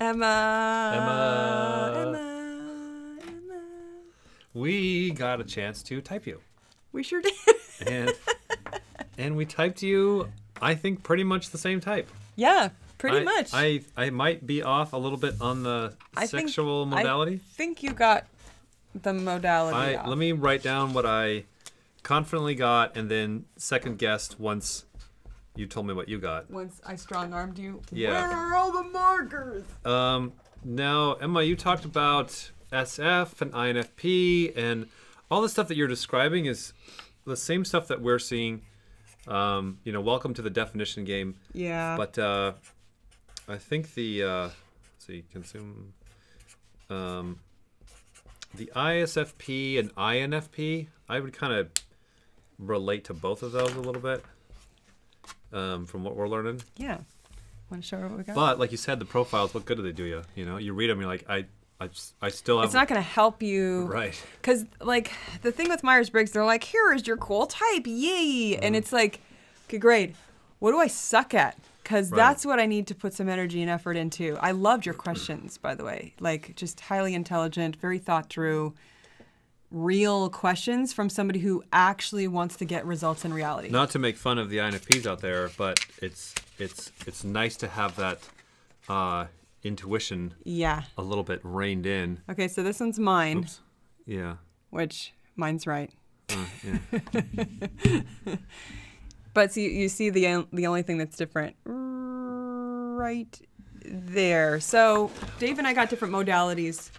Emma. We got a chance to type you. We sure did. And we typed you, I think, pretty much the same type. Yeah, pretty much. I might be off a little bit on the sexual modality. I think you got the modality off. Let me write down what I confidently got and then second guessed once you told me what you got. Once I strong-armed you. Yeah. Where are all the markers? Now, Emma, you talked about SF and INFP, and all the stuff that you're describing is the same stuff that we're seeing. Welcome to the definition game. Yeah. But I think the let's see, consume the ISFP and INFP, I would kind of relate to both of those a little bit from what we're learning. Yeah. Want to show her what we got? But like you said, the profiles, what good do they do you? You know, you read them, you're like, I still have. It's not going to help you. Right. Because, like, the thing with Myers-Briggs, they're like, here is your cool type, yay! And it's like, okay, great. What do I suck at? Because that's what I need to put some energy and effort into. I loved your questions, by the way. Like, just highly intelligent, very thought through, real questions from somebody who actually wants to get results in reality. Not to make fun of the INFPs out there, but it's nice to have that intuition a little bit reined in. Okay, so this one's mine. Oops. Yeah. Which, mine's right. Yeah. But so you see the only thing that's different right there. So Dave and I got different modalities,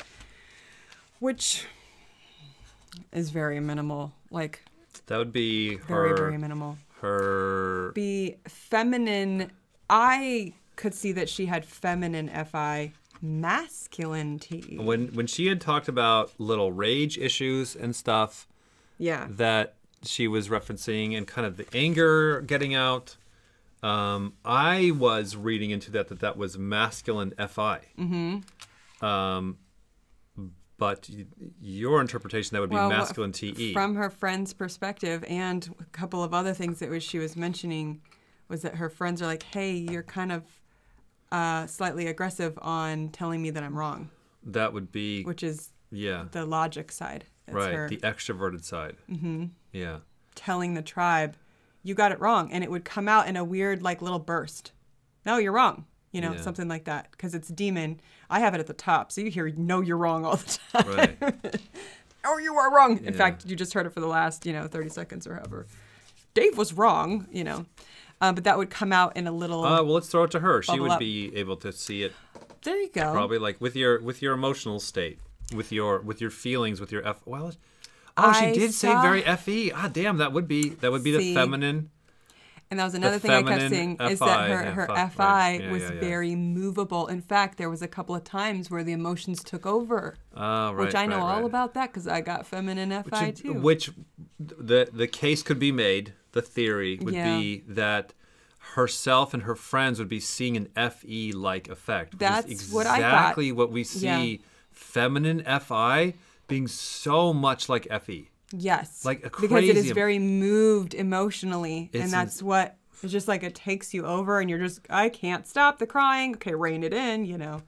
which is very minimal. Like, that would be very, very minimal. Be feminine. I could see that she had feminine FI, masculine TE. When she had talked about little rage issues and stuff, that she was referencing and kind of the anger getting out, I was reading into that was masculine FI. But your interpretation, that would be masculine TE. From her friend's perspective, and a couple of other things that she was mentioning, was that her friends are like, hey, you're kind of slightly aggressive on telling me that I'm wrong. That would be... Which is the logic side. It's the extroverted side. Yeah. Telling the tribe, you got it wrong. And it would come out in a weird, like, little burst. No, you're wrong. You know, something like that. Because it's demon. I have it at the top. So you hear, no, you're wrong all the time. Right. Oh, you are wrong. In fact, you just heard it for the last, 30 seconds or however. Dave was wrong, but that would come out in a little... well, let's throw it to her. She would up. be able to see it. There you go. Probably like with your emotional state, with your feelings, with your F. Well, she did say very FE. Ah, damn, that would be the feminine. And that was another thing I kept seeing is that her FI was very movable. In fact, there was a couple of times where the emotions took over. Which I know all about that because I got feminine FI too. Which the case could be made. The theory would be that herself and her friends would be seeing an FE-like effect. That's exactly what I thought. What we see. Feminine FI being so much like FE. Yes. Like a because it is very moved emotionally. And that's what, it's just like it takes you over and you're just, I can't stop the crying. Okay, rein it in,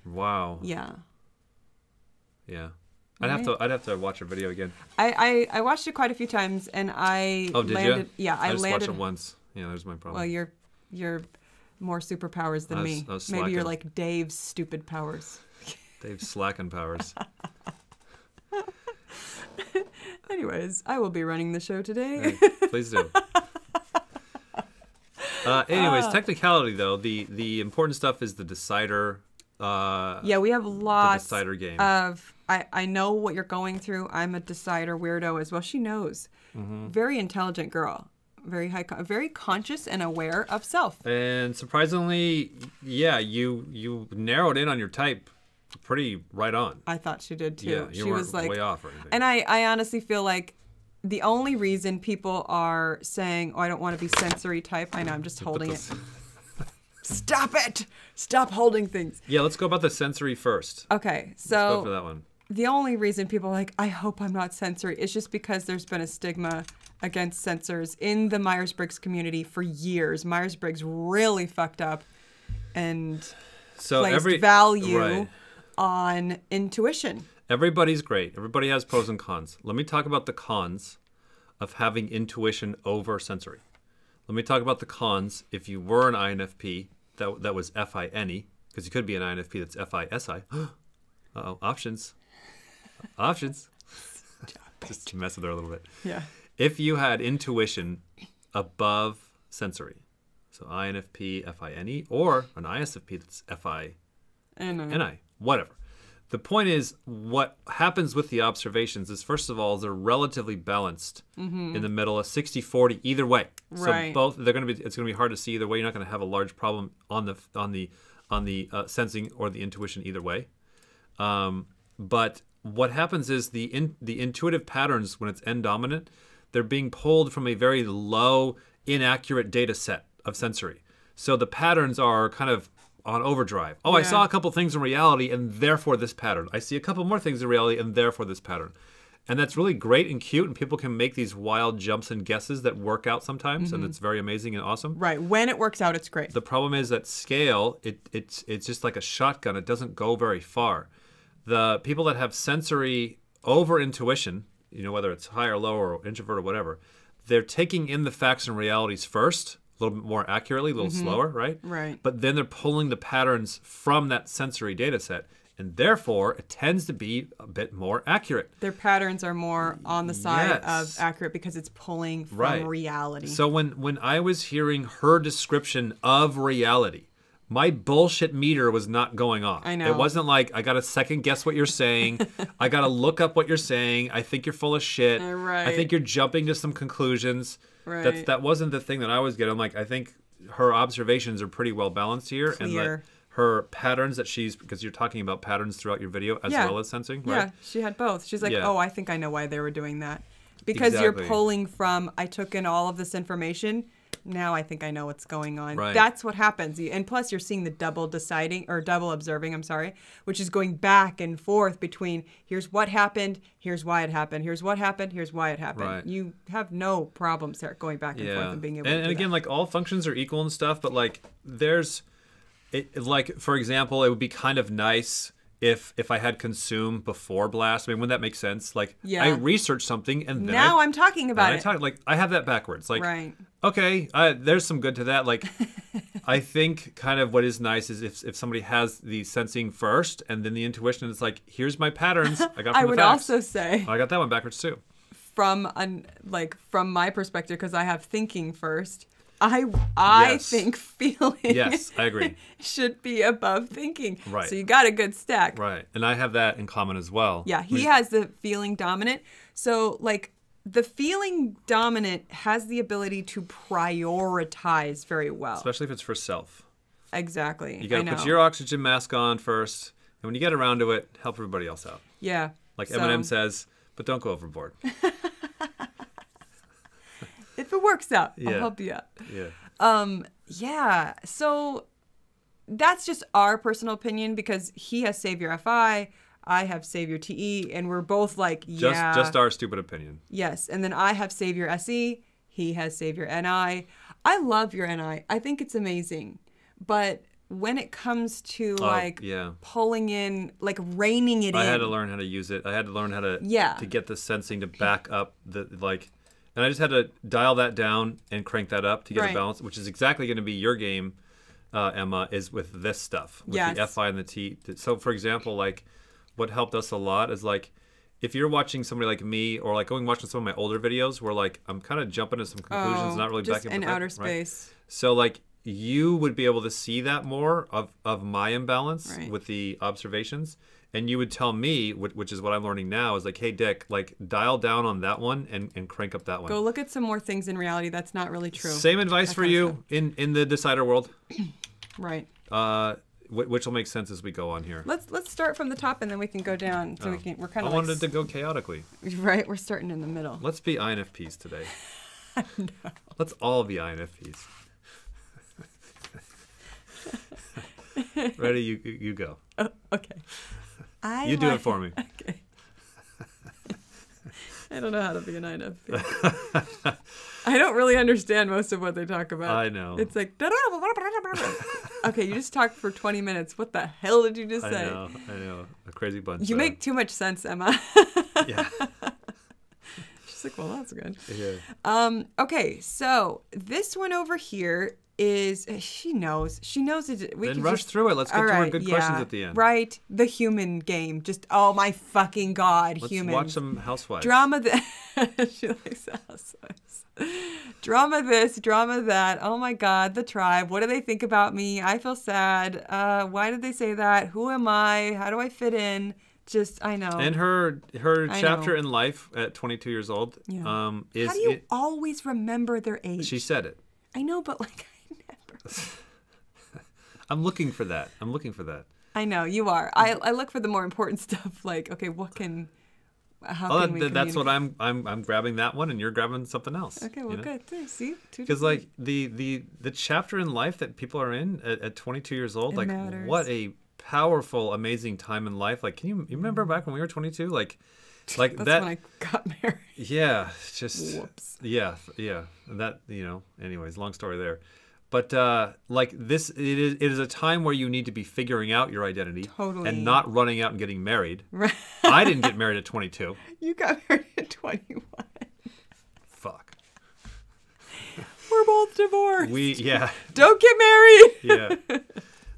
Wow. Yeah. Yeah. I'd have to watch her video again. I watched it quite a few times and I landed. You? Yeah, I just watched it once. Yeah, there's my problem. Well, you're more superpowers than me. Maybe you're like Dave's stupid powers. Dave's slacking powers. Anyways, I will be running the show today. Hey, please do. Anyways, technicality though, the important stuff is the decider. We have lots the decider game. I know what you're going through. I'm a decider weirdo as well. She knows. Very intelligent girl. Very very conscious and aware of self. And surprisingly, you narrowed in on your type pretty right on. I thought she did too. Yeah, she was like way off or anything. And I honestly feel like the only reason people are saying, "Oh, I don't want to be sensory type." I know, I'm just holding it. Stop it! Stop holding things. Yeah, let's go about the sensory first. Okay, so let's go for that one. The only reason people are like, I hope I'm not sensory, is just because there's been a stigma against sensors in the Myers-Briggs community for years. Myers-Briggs really fucked up, and placed value on intuition. Everybody's great. Everybody has pros and cons. Let me talk about the cons of having intuition over sensory. Let me talk about the cons if you were an INFP that was FINE, because you could be an INFP that's FISI. Uh-oh, options. Options. Just to mess with her a little bit. Yeah. If you had intuition above sensory, so INFP, FINE, or an ISFP that's FINI, whatever. The point is, what happens with the observations is, first of all, they're relatively balanced in the middle, a 60-40 either way. Right. So both, it's going to be hard to see either way. You're not going to have a large problem on the sensing or the intuition either way. But what happens is the intuitive patterns, when it's N dominant, they're being pulled from a very low, inaccurate data set of sensory. So the patterns are kind of on overdrive. Oh, yeah. I saw a couple things in reality, and therefore this pattern. I see a couple more things in reality, and therefore this pattern. And that's really great and cute, and people can make these wild jumps and guesses that work out sometimes, and it's very amazing and awesome. Right. When it works out, it's great. The problem is that scale, it's just like a shotgun. It doesn't go very far. The people that have sensory over intuition, whether it's high or low or introvert or whatever, they're taking in the facts and realities first, a little bit more accurately, a little slower, right? Right. But then they're pulling the patterns from that sensory data set, and therefore it tends to be a bit more accurate. Their patterns are more on the side of accurate because it's pulling from reality. So when I was hearing her description of reality, my bullshit meter was not going off. I know. It wasn't like, I got to second guess what you're saying. I got to look up what you're saying. I think you're full of shit. Right. I think you're jumping to some conclusions. Right. That wasn't the thing that I was getting. I'm like, I think her observations are pretty well balanced here. Clear. And her patterns because you're talking about patterns throughout your video as well as sensing, right? Yeah, she had both. She's like, oh, I think I know why they were doing that. Because you're pulling from, I took in all of this information, now I think I know what's going on. Right. That's what happens. And plus you're seeing the double observing, which is going back and forth between here's what happened, here's why it happened, here's what happened, here's why it happened. Right. You have no problem going back and forth and being able to do and again, that. like all functions are equal and stuff, but like like for example, it would be kind of nice if I had consume before blast. I mean, wouldn't that make sense? Like, I researched something and then now I'm talking about it. Like, I have that backwards. Like, okay, there's some good to that. Like, I think kind of what is nice is if somebody has the sensing first and then the intuition, it's like, here's my patterns. I got from I would also say I got that one backwards too. From my perspective, because I have thinking first. I think feeling I agree. should be above thinking. Right. So you got a good stack. Right. And I have that in common as well. Yeah, he has the feeling dominant. So like the feeling dominant has the ability to prioritize very well. Especially if it's for self. Exactly. You got to put your oxygen mask on first. And when you get around to it, help everybody else out. Yeah. Like Eminem says, but don't go overboard. If it works out, I'll help you out. Yeah. So that's just our personal opinion because he has Savior FI, I have Savior TE, and we're both like, Just our stupid opinion. Yes. And then I have Savior SE, he has Savior NI. I love your NI. I think it's amazing. But when it comes to pulling in, like reining it in. I had to learn how to use it. I had to learn how to get the sensing to back up and I just had to dial that down and crank that up to get a balance, which is exactly going to be your game, Emma, is with this stuff, with the FI and the T. So, for example, like what helped us a lot is like if you're watching somebody like me or like watching some of my older videos where like I'm kind of jumping to some conclusions, not really just backing in outer space. Right? So like you would be able to see that more of my imbalance with the observations. And you would tell me, which is what I'm learning now, is like, hey, Dick, like dial down on that one and crank up that one. Go look at some more things in reality. That's not really true. Same advice for you in the decider world. Right. Which will make sense as we go on here. Let's start from the top and then we can go down. So we're kind of. I wanted to go chaotically. Right. We're starting in the middle. Let's be INFPs today. No. Let's all be INFPs. Ready? You go. Okay. You do it for me. Okay. I don't know how to be an INFP. I don't really understand most of what they talk about. I know. It's like, okay, you just talked for 20 minutes. What the hell did you just say? I know. A crazy bunch. You make too much sense, Emma. Yeah. She's like, well, that's good. Yeah. Okay, so this one over here is, she knows it. Then rush through it. Let's get to our good questions at the end. Right. The human game. Just, oh my fucking God, humans. Let's watch some Housewives. Drama she likes Housewives. Drama this, drama that. Oh my God, the tribe. What do they think about me? I feel sad. Why did they say that? Who am I? How do I fit in? Just, I know. And her chapter in life at 22 years old is... How do you always remember their age? She said it. I know, but like, I never... I'm looking for that. I know, you are. I look for the more important stuff, like, okay, what can... How can we that's what I'm grabbing that one, and you're grabbing something else. Okay, well, good. See, because like the chapter in life that people are in at 22 years old, like matters. What a powerful, amazing time in life. Like, you remember back when we were 22? Like that's that when I got married. Yeah, just whoops. Yeah. That Anyways, long story there. But like this, it is a time where you need to be figuring out your identity, totally, and not running out and getting married. Right. I didn't get married at 22. You got married at 21. Fuck. We're both divorced. Yeah. Don't get married. Yeah.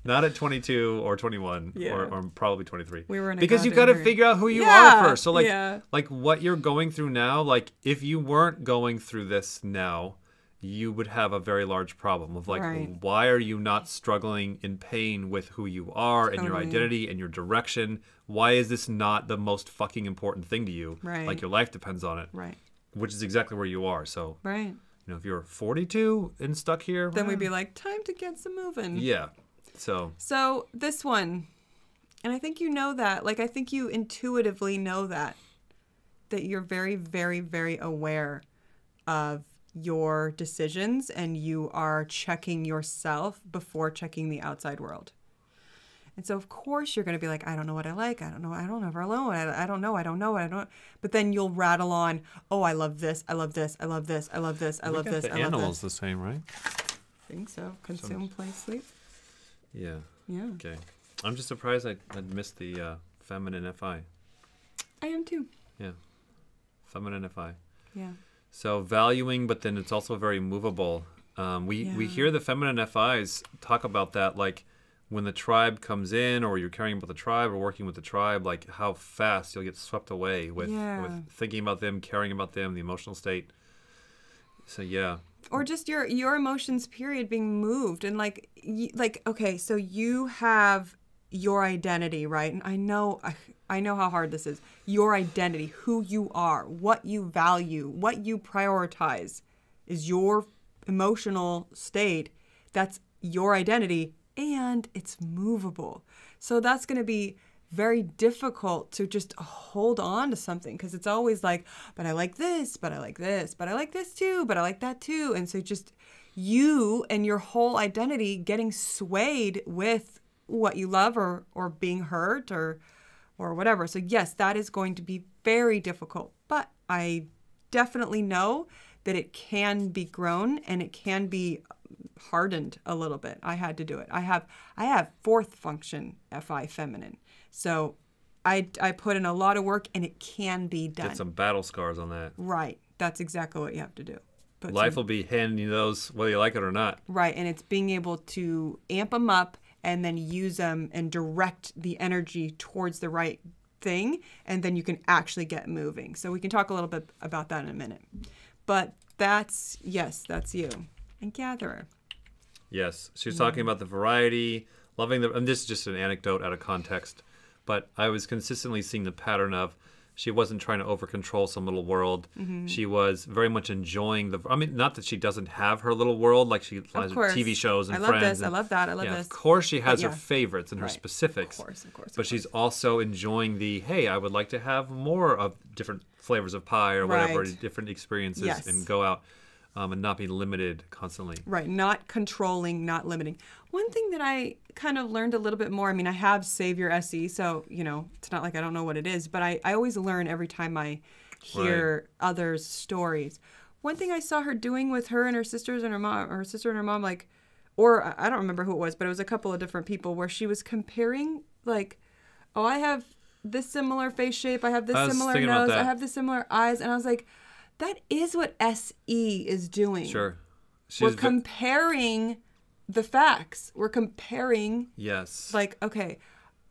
Not at 22 or 21 or probably 23. We were in because you got to figure out who you are first. So like what you're going through now, like if you weren't going through this now, you would have a very large problem of like, why are you not struggling in pain with who you are and your identity and your direction? Why is this not the most fucking important thing to you? Right. Like your life depends on it. Right. Which is exactly where you are. So, right. If you're 42 and stuck here, then we'd be like, time to get some moving. Yeah. So this one, and I think you know that, like, I think you intuitively know that you're very, very, very aware of your decisions, and you are checking yourself before checking the outside world. And so of course you're going to be like, I don't know what I like. I don't know. I don't ever know. I don't know. But then you'll rattle on, oh, I love this. I love this. I love this. I love this. I love this. The animals the same, right? I think so. Consume, play, sleep. Yeah. Yeah. Okay. I'm just surprised I'd missed the feminine FI. I am too. Yeah. Feminine FI. Yeah. So valuing, but then it's also very movable. We hear the feminine FIs talk about that, like when the tribe comes in, or you're caring about the tribe or working with the tribe, like how fast you'll get swept away with thinking about them, caring about them, the emotional state. So yeah. Or just your emotions, period, being moved. And like, okay, so you have your identity, right? And I know how hard this is. Your identity, who you are, what you value, what you prioritize is your emotional state. That's your identity, and it's movable. So that's going to be very difficult to just hold on to something, because it's always like, but I like this, but I like this, but I like this too, but I like that too. And so just you and your whole identity getting swayed with what you love or being hurt or whatever. So yes, that is going to be very difficult, but I definitely know that it can be grown and it can be hardened a little bit. I had to do it. I have fourth function FI feminine. So I put in a lot of work, and it can be done. Get some battle scars on that. Right. That's exactly what you have to do. Life will be handing you those whether you like it or not. Right. And it's being able to amp them up and then use them and direct the energy towards the right thing. And then you can actually get moving. So we can talk a little bit about that in a minute. But that's you. And Gatherer. Yes. She was talking about the variety, loving and this is just an anecdote out of context, but I was consistently seeing the pattern of she wasn't trying to over-control some little world. Mm-hmm. She was very much enjoying not that she doesn't have her little world, like she has TV shows and friends. I love that. I love this. Of course she has her favorites and her specifics. Of course. But she's also enjoying hey, I would like to have more of different flavors of pie or whatever, different experiences, and go out. And not be limited constantly. Right, not controlling, not limiting. One thing that I kind of learned a little bit more, I mean, I have Savior SE, so, it's not like I don't know what it is, but I always learn every time I hear others' stories. One thing I saw her doing with her and her sisters and her mom, or her sister and her mom, like, or I don't remember who it was, but it was a couple of different people where she was comparing, like, oh, I have this similar face shape, I have this similar nose, I have this similar eyes, and I was like, that is what SE is doing. Sure. We're comparing the facts. We're comparing. Yes. Like, okay,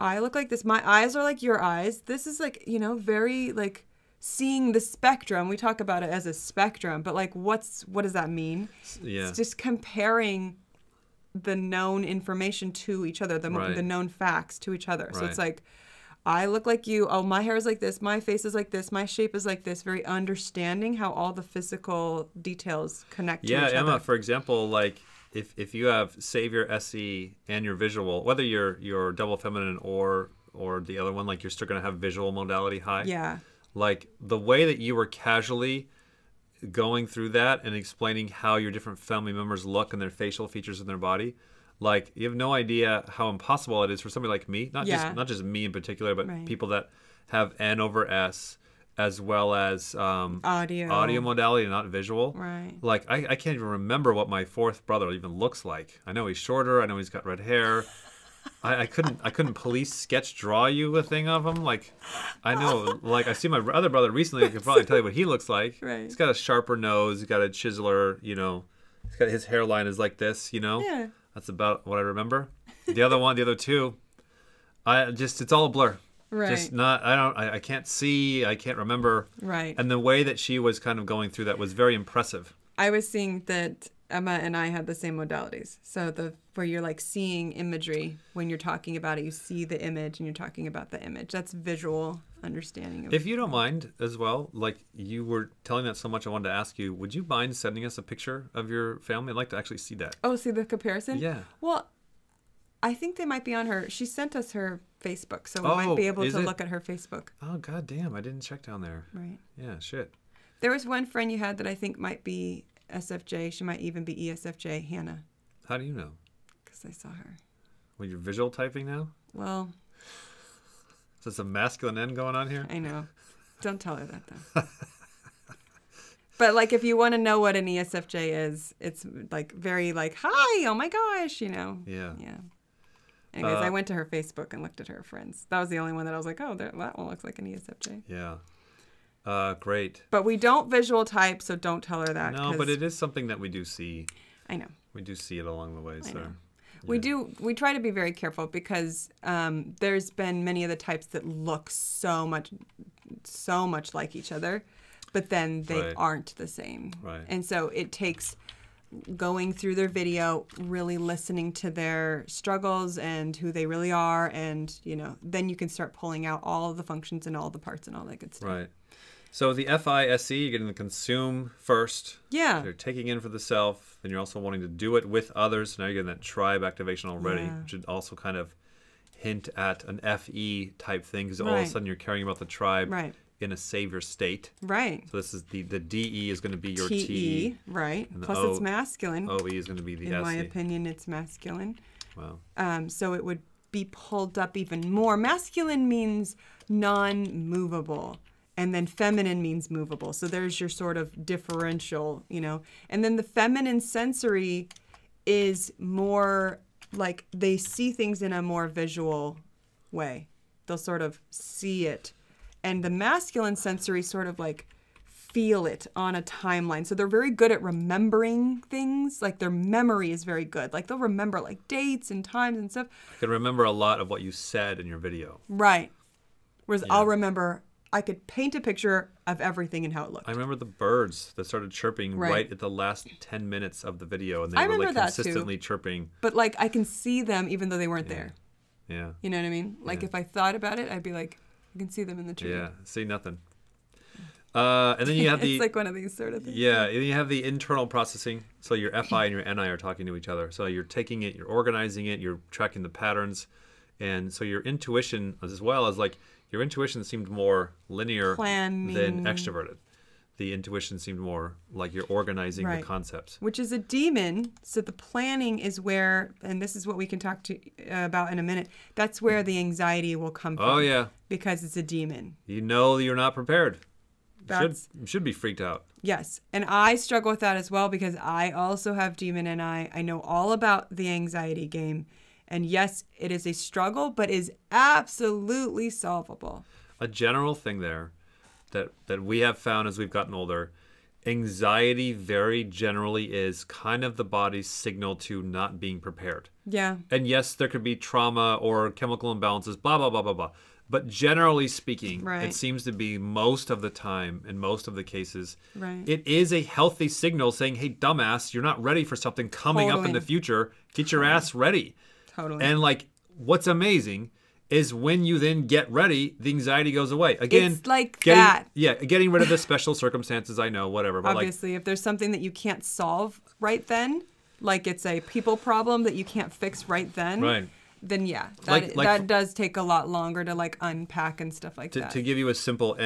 I look like this. My eyes are like your eyes. This is like, very like seeing the spectrum. We talk about it as a spectrum, but like, what does that mean? Yeah. It's just comparing the known information to each other, the known facts to each other. So it's like, I look like you. Oh, my hair is like this. My face is like this. My shape is like this. Very understanding how all the physical details connect to each other. Yeah, Emma, for example, like if you have Savior SE and your visual, whether you're double feminine or the other one, like you're still going to have visual modality high. Yeah. Like the way that you were casually going through that and explaining how your different family members look and their facial features in their body. Like, you have no idea how impossible it is for somebody like me, not just me in particular, but people that have N over S, as well as audio modality, not visual. Right. Like, I can't even remember what my fourth brother even looks like. I know he's shorter. I know he's got red hair. I couldn't police sketch draw you a thing of him. Like, I know, like, I see my other brother recently. I can probably tell you what he looks like. Right. He's got a sharper nose. He's got a chiseler. He's got his hairline is like this. Yeah. That's about what I remember. The other two, it's all a blur. Right. Just not, I can't see, I can't remember. Right. And the way that she was kind of going through that was very impressive. I was seeing that Emma and I had the same modalities. So where you're like seeing imagery when you're talking about it, you see the image and you're talking about the image. That's visual understanding. If you don't mind as well, like you were telling that so much, I wanted to ask you, would you mind sending us a picture of your family? I'd like to actually see that. Oh, see the comparison? Yeah. Well, I think they might be on her. She sent us her Facebook, so we might be able to look at her Facebook. Oh, god damn. I didn't check down there. Right. Yeah, shit. There was one friend you had that I think might be SFJ. She might even be ESFJ, Hannah. How do you know? Because I saw her. Well, you're visual typing now? Well. So it's a masculine N going on here? I know. Don't tell her that, though. But, like, if you want to know what an ESFJ is, it's, like, very, like, hi, oh, my gosh, Yeah. Yeah. Anyways, I went to her Facebook and looked at her friends. That was the only one that I was like, oh, that one looks like an ESFJ. Yeah. Great. But we don't visual type, so don't tell her that. No, but it is something that we do see. I know. We do see it along the way, so. Yeah. We try to be very careful because there's been many of the types that look so much like each other, but then they aren't the same. Right. And so it takes going through their video, really listening to their struggles and who they really are, and then you can start pulling out all of the functions and all the parts and all that good stuff. Right. So the FISE, you're getting to consume first. Yeah. You're taking in for the self, and you're also wanting to do it with others. So now you're getting that tribe activation already, which would also kind of hint at an FE type thing, because all of a sudden you're caring about the tribe in a savior state. Right. So this is the DE is going to be your TE. Right. Plus it's masculine. OE is going to be the SE. In my opinion, it's masculine. Wow. So it would be pulled up even more. Masculine means non-movable. And then feminine means movable. So there's your sort of differential, And then the feminine sensory is more like they see things in a more visual way. They'll sort of see it. And the masculine sensory sort of like feel it on a timeline. So they're very good at remembering things. Like their memory is very good. Like they'll remember like dates and times and stuff. I can remember a lot of what you said in your video. Right. Whereas I'll remember... I could paint a picture of everything and how it looked. I remember the birds that started chirping right at the last 10 minutes of the video, and they were like consistently chirping. But like I can see them even though they weren't there. Yeah. You know what I mean? Like if I thought about it, I'd be like, I can see them in the tree. Yeah, see nothing. And then you have the... It's like one of these sort of things. Yeah, and then you have the internal processing. So your FI and your NI are talking to each other. So you're taking it, you're organizing it, you're tracking the patterns. And so your intuition, as well as like... Your intuition seemed more linear than extroverted. The intuition seemed more like you're organizing the concepts. Which is a demon. So the planning is where, and this is what we can talk about in a minute, that's where the anxiety will come from. Oh, yeah. Because it's a demon. You know you're not prepared. should be freaked out. Yes. And I struggle with that as well because I also have demon NI. I know all about the anxiety game. And yes, it is a struggle, but is absolutely solvable. A general thing there that we have found as we've gotten older, anxiety very generally is kind of the body's signal to not being prepared. Yeah. And yes, there could be trauma or chemical imbalances, blah, blah, blah, blah, blah. But generally speaking, it seems to be most of the time, in most of the cases, it is a healthy signal saying, hey, dumbass, you're not ready for something coming up in the future. Get your ass ready. Totally. And like, what's amazing is when you then get ready, the anxiety goes away. Again, it's like that. Yeah, getting rid of the special circumstances, I know, whatever. But obviously, if there's something that you can't solve right then, like it's a people problem that you can't fix right then, then yeah, that does take a lot longer to like unpack and stuff like that. To give you a simple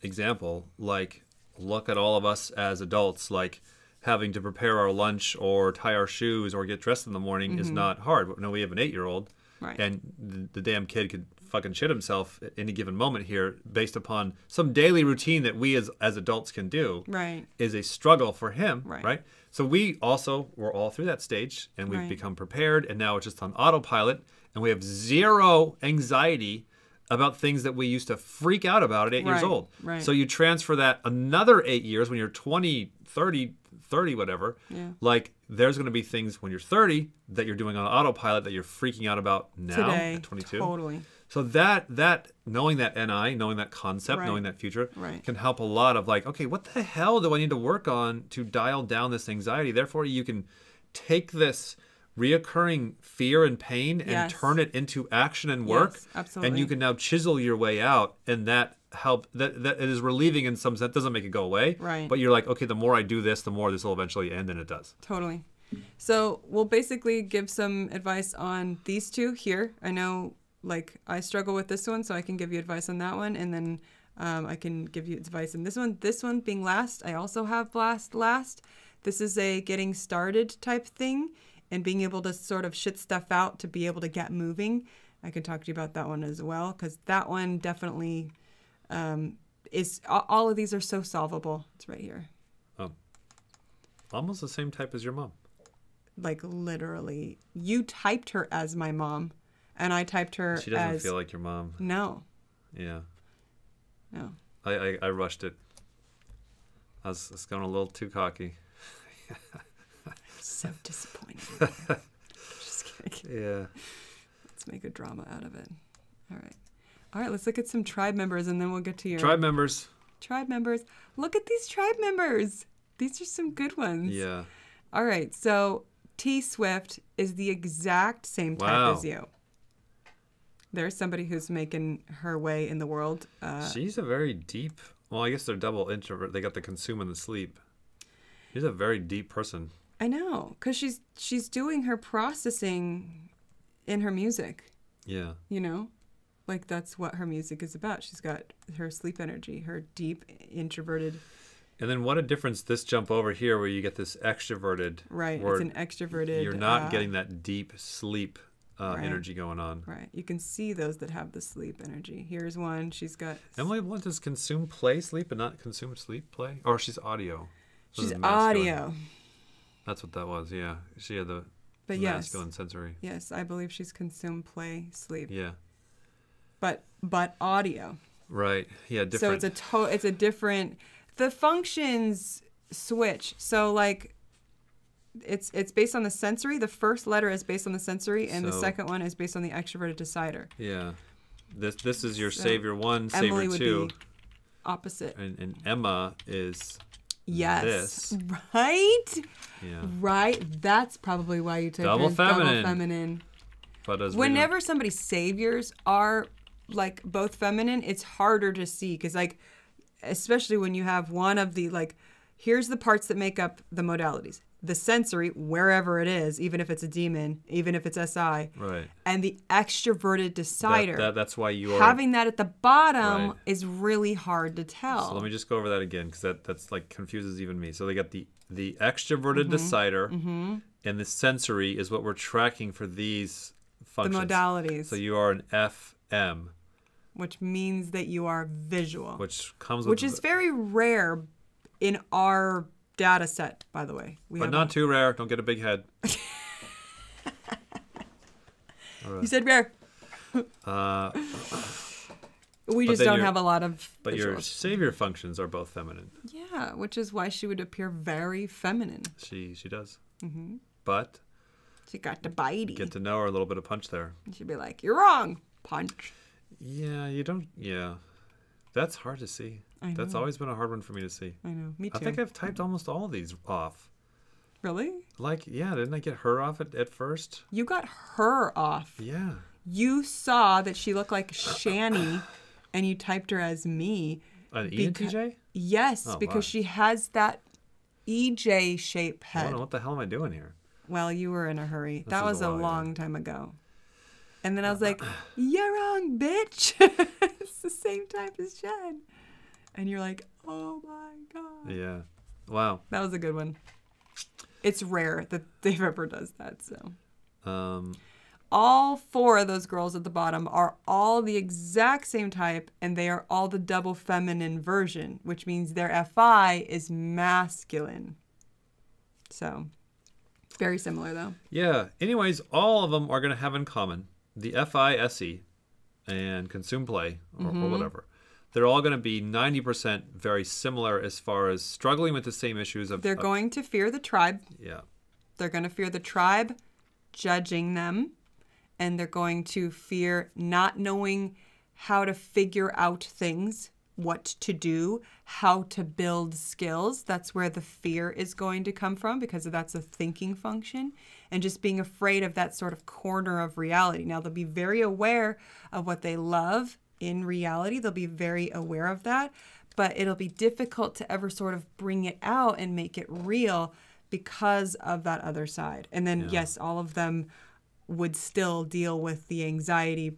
example, like look at all of us as adults, like having to prepare our lunch or tie our shoes or get dressed in the morning is not hard. No, we have an 8-year-old, and the damn kid could fucking shit himself at any given moment here based upon some daily routine that we as adults can do is a struggle for him, right? So we're all through that stage, and we've become prepared, and now it's just on autopilot, and we have zero anxiety about things that we used to freak out about at 8 years old. So you transfer that another 8 years when you're 20, 30, whatever, like there's going to be things when you're 30 that you're doing on autopilot that you're freaking out about now today, at 22. Totally. So that knowing that NI, knowing that concept, knowing that future can help a lot of like, okay, what the hell do I need to work on to dial down this anxiety? Therefore, you can take this reoccurring fear and pain and turn it into action and work. Yes, absolutely. And you can now chisel your way out, and that it is relieving in some sense. It doesn't make it go away. But you're like, okay, the more I do this, the more this will eventually end, and it does. Totally. So we'll basically give some advice on these two here. I know like I struggle with this one, so I can give you advice on that one, and then I can give you advice on this one. This one being last, I also have last. This is a getting started type thing and being able to sort of shit stuff out to be able to get moving. I can talk to you about that one as well, because that one definitely is, all of these are so solvable. It's right here. Oh, almost the same type as your mom. Like literally, you typed her as my mom. And I typed her as... She doesn't feel like your mom. No. Yeah. No. I rushed it. I was going a little too cocky. So disappointed. Just kidding. Yeah. Let's make a drama out of it. All right, let's look at some tribe members, and then we'll get to your... Tribe members. Tribe members. Look at these tribe members. These are some good ones. Yeah. All right, so T Swift is the exact same type as you. There's somebody who's making her way in the world. She's a very deep... Well, I guess they're double introvert. They got the consume and the sleep. She's a very deep person. I know, because she's doing her processing in her music. Yeah. You know? Like, that's what her music is about. She's got her sleep energy, her deep, introverted... And then what a difference this jump over here where you get this extroverted... Right, it's an extroverted... You're not getting that deep sleep... energy going on. Right. You can see those that have the sleep energy. Here's one. She's got... Emily Blunt does consume, play, sleep, but not consume, sleep, play? Or she's audio. She's audio. That's what that was, yeah. She had the masculine sensory. Yes, I believe she's consume, play, sleep. Yeah. But audio. Right. Yeah, different. So it's a different... The functions switch. So, like... It's based on the sensory. The first letter is based on the sensory, and the second one is based on the extroverted decider. Yeah, this is your savior one, Emily savior two. Would be opposite. And Emma is this. Right. Yeah. Right. That's probably why you take double feminine. Double feminine. But whenever somebody's saviors are like both feminine, it's harder to see because like, especially when you have one of the like, here's the parts that make up the modalities. The sensory, wherever it is, even if it's a demon, even if it's SI. Right. And the extroverted decider. That's why you are... Having that at the bottom is really hard to tell. So let me just go over that again, because that's like confuses even me. So they got the extroverted decider, and the sensory is what we're tracking for these functions. The modalities. So you are an FM. which means that you are visual. Which comes which is very rare in our data set, by the way. But not too rare. Don't get a big head. You said rare. We just don't have a lot of But visuals. your savior functions are both feminine. Yeah, which is why she would appear very feminine. She does. Mm-hmm. But she got the bitey. Get to know her, a little bit of punch there. She'd be like, "You're wrong." Punch. Yeah, you don't. Yeah, that's hard to see. I know. That's always been a hard one for me to see. I know. Me too. I think I've typed almost all of these off. Really? Like, yeah, didn't I get her off at first? You got her off. Yeah. You saw that she looked like Shani, and you typed her as me. An ENTJ? Yes, because she has that EJ shape head. I don't know, what the hell am I doing here? Well, you were in a hurry. That was a long time ago. And then I was like, "You're wrong, bitch." It's the same type as Jen. And you're like, "Oh my God." Yeah. Wow. That was a good one. It's rare that Dave ever does that, so. All 4 of those girls at the bottom are all the exact same type, and they are all the double feminine version, which means their FI is masculine. So, very similar, though. Yeah. Anyways, all of them are going to have in common the FISE and consume play or whatever. They're all going to be 90% very similar as far as struggling with the same issues. They're going to fear the tribe. Yeah. They're going to fear the tribe judging them. And they're going to fear not knowing how to figure out things, what to do, how to build skills. That's where the fear is going to come from, because that's a thinking function. And just being afraid of that sort of corner of reality. Now, they'll be very aware of what they love in reality. They'll be very aware of that. But it'll be difficult to ever sort of bring it out and make it real because of that other side. And then, yes, all of them would still deal with the anxiety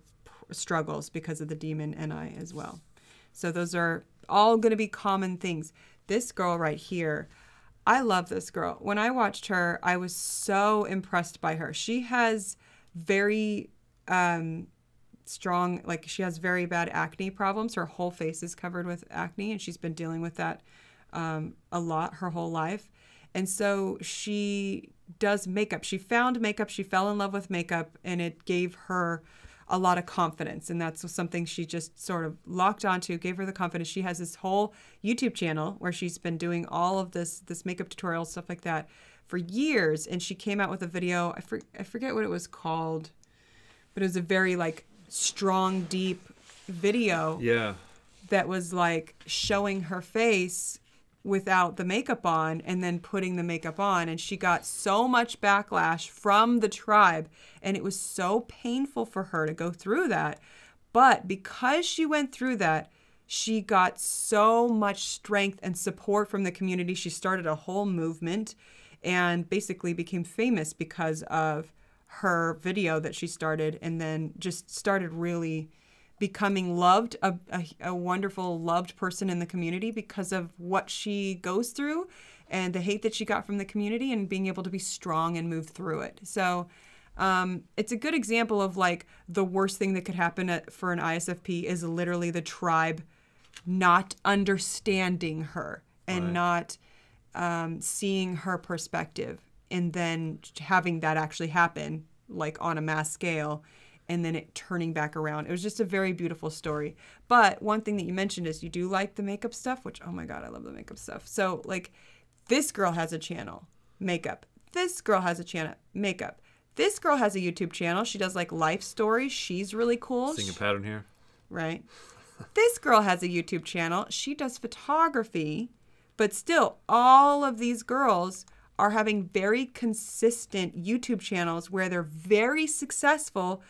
struggles because of the demon NI as well. So those are all going to be common things. This girl right here, I love this girl. When I watched her, I was so impressed by her. She has very strong, like she has very bad acne problems. Her whole face is covered with acne, and she's been dealing with that a lot her whole life. And so she does makeup. She found makeup. She fell in love with makeup, and it gave her a lot of confidence. And that's something she just sort of locked onto, gave her the confidence. She has this whole YouTube channel where she's been doing all of this makeup tutorials, stuff like that for years. And she came out with a video. I forget what it was called, but it was a very like strong, deep video. Yeah. That was like showing her face without the makeup on and then putting the makeup on, and she got so much backlash from the tribe, and it was so painful for her to go through that. But because she went through that, she got so much strength and support from the community. She started a whole movement and basically became famous because of her video that she started, and then just started really becoming loved, a wonderful loved person in the community because of what she goes through and the hate that she got from the community, and being able to be strong and move through it. So it's a good example of like the worst thing that could happen for an ISFP is literally the tribe not understanding her and not seeing her perspective, and then having that actually happen like on a mass scale, and then it turning back around. It was just a very beautiful story. But one thing that you mentioned is you do like the makeup stuff, which, oh my God, I love the makeup stuff. So like this girl has a channel, makeup. This girl has a channel, makeup. This girl has a YouTube channel. She does like life stories. She's really cool. Seeing a pattern here. Right. This girl has a YouTube channel. She does photography, but still all of these girls are having very consistent YouTube channels where they're very successul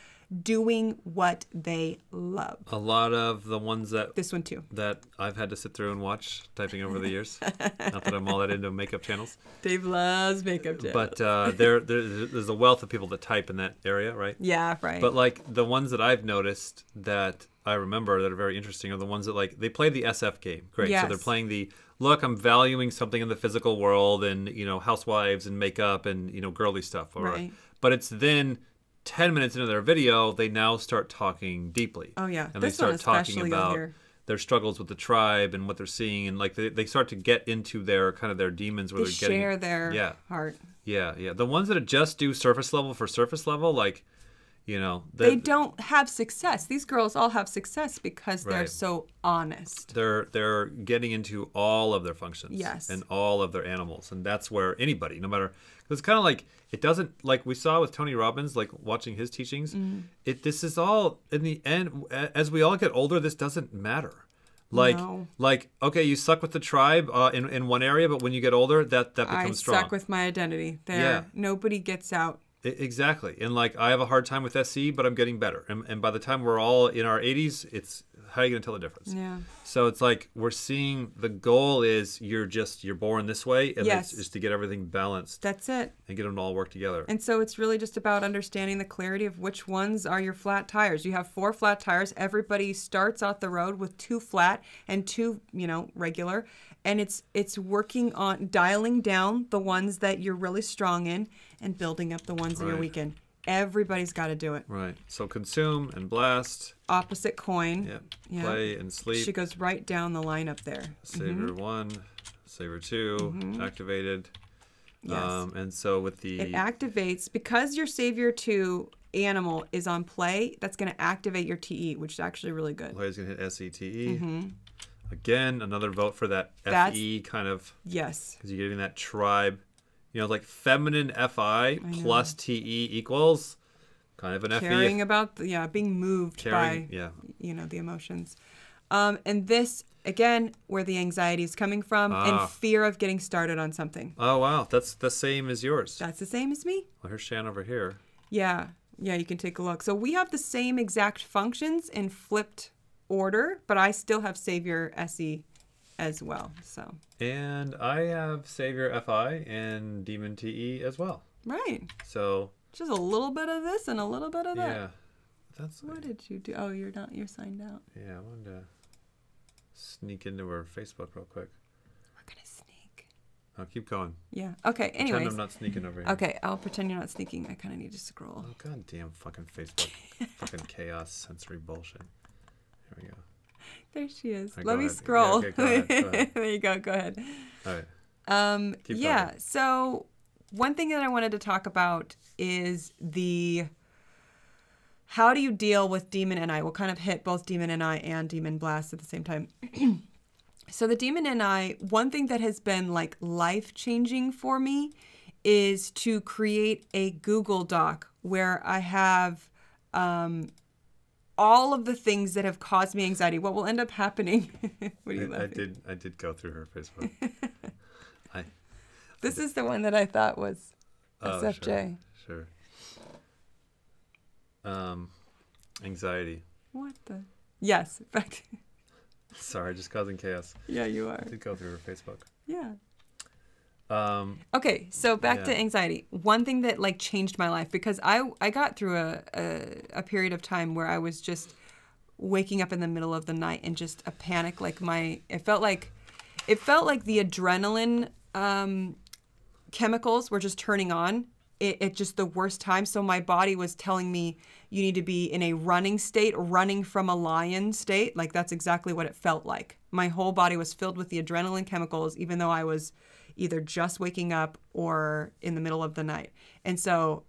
doing what they love. A lot of the ones that... This one too. That I've had to sit through and watch typing over the years. Not that I'm all that into makeup channels. Dave loves makeup channels. But there's a wealth of people that type in that area, right? Yeah, right. But like the ones that I've noticed that I remember that are very interesting are the ones that like, they play the SF game. Great. Yes. So they're playing the, look, I'm valuing something in the physical world and, you know, housewives and makeup and, you know, girly stuff. Right. But it's then 10 minutes into their video, they now start talking deeply. Oh yeah, and they start talking about their struggles with the tribe and what they're seeing, and like they start to get into their kind of their demons where they they're getting share their heart. Yeah. The ones that just do surface level for surface level, like, you know, they don't have success. These girls all have success because they're so honest. They're getting into all of their functions, yes, and all of their animals, and that's where anybody, no matter, because it's kind of like it doesn't, like we saw with Tony Robbins, like watching his teachings. This is all in the end. As we all get older, this doesn't matter. Like okay, you suck with the tribe in one area, but when you get older, that becomes strong. I suck with my identity. Nobody gets out. Exactly. And like I have a hard time with SE, but I'm getting better. And by the time we're all in our 80s, it's how are you going to tell the difference? Yeah. So it's like we're seeing the goal is you're born this way, and it's just to get everything balanced. That's it. And get them to all work together. And so it's really just about understanding the clarity of which ones are your flat tires. You have 4 flat tires. Everybody starts out the road with 2 flat and 2, regular. And it's working on dialing down the ones that you're really strong in and building up the ones that you're weak in. Everybody's got to do it. Right. So consume and blast. Opposite coin. Yeah. Play and sleep. She goes right down the line up there. Savior 1, Savior 2, activated. Yes. And so with it activates, because your Savior 2 animal is on play, that's going to activate your TE, which is actually really good. Play's going to hit SETE. Again, another vote for that FE kind of. Yes. Because you're getting that tribe. Like feminine FI plus TE equals kind of an FE. Caring about, being moved by, the emotions. And this, again, where the anxiety is coming from and fear of getting started on something. Oh, wow. That's the same as yours. That's the same as me. Well, here's Shan over here. Yeah, you can take a look. So we have the same exact functions in flipped order, but I still have Savior SE as well. So. And I have Savior FI and Demon TE as well. Right. So. Just a little bit of this and a little bit of that. Yeah. What did you do? Oh, you're signed out. Yeah, I wanted to sneak into her Facebook real quick. We're going to sneak. Oh, keep going. Yeah. Okay, anyways. Pretend I'm not sneaking over here. Okay, I'll pretend you're not sneaking. I kind of need to scroll. Oh, goddamn fucking Facebook. Fucking chaos sensory bullshit. Here we go. There she is. Let me scroll. Yeah, okay, go ahead. There you go. Go ahead. All right. Keep going. So one thing that I wanted to talk about is how do you deal with Demon NI? We'll kind of hit both Demon NI and Demon Blast at the same time. So the Demon NI, one thing that has been like life-changing for me is to create a Google Doc where I have all of the things that have caused me anxiety. What will end up happening? What are you laughing? I did go through her Facebook. This is the one that I thought was SFJ. Sure. Anxiety. What the? Yes. In fact. Sorry, just causing chaos. Yeah, you are. I did go through her Facebook. Yeah. Okay, so back to anxiety. One thing that like changed my life, because I got through a period of time where I was just waking up in the middle of the night and just a panic. Like it felt like the adrenaline chemicals were just turning on. It just the worst time. So my body was telling me you need to be in a running state, running from a lion state. Like that's exactly what it felt like. My whole body was filled with the adrenaline chemicals, even though I was either just waking up or in the middle of the night. And so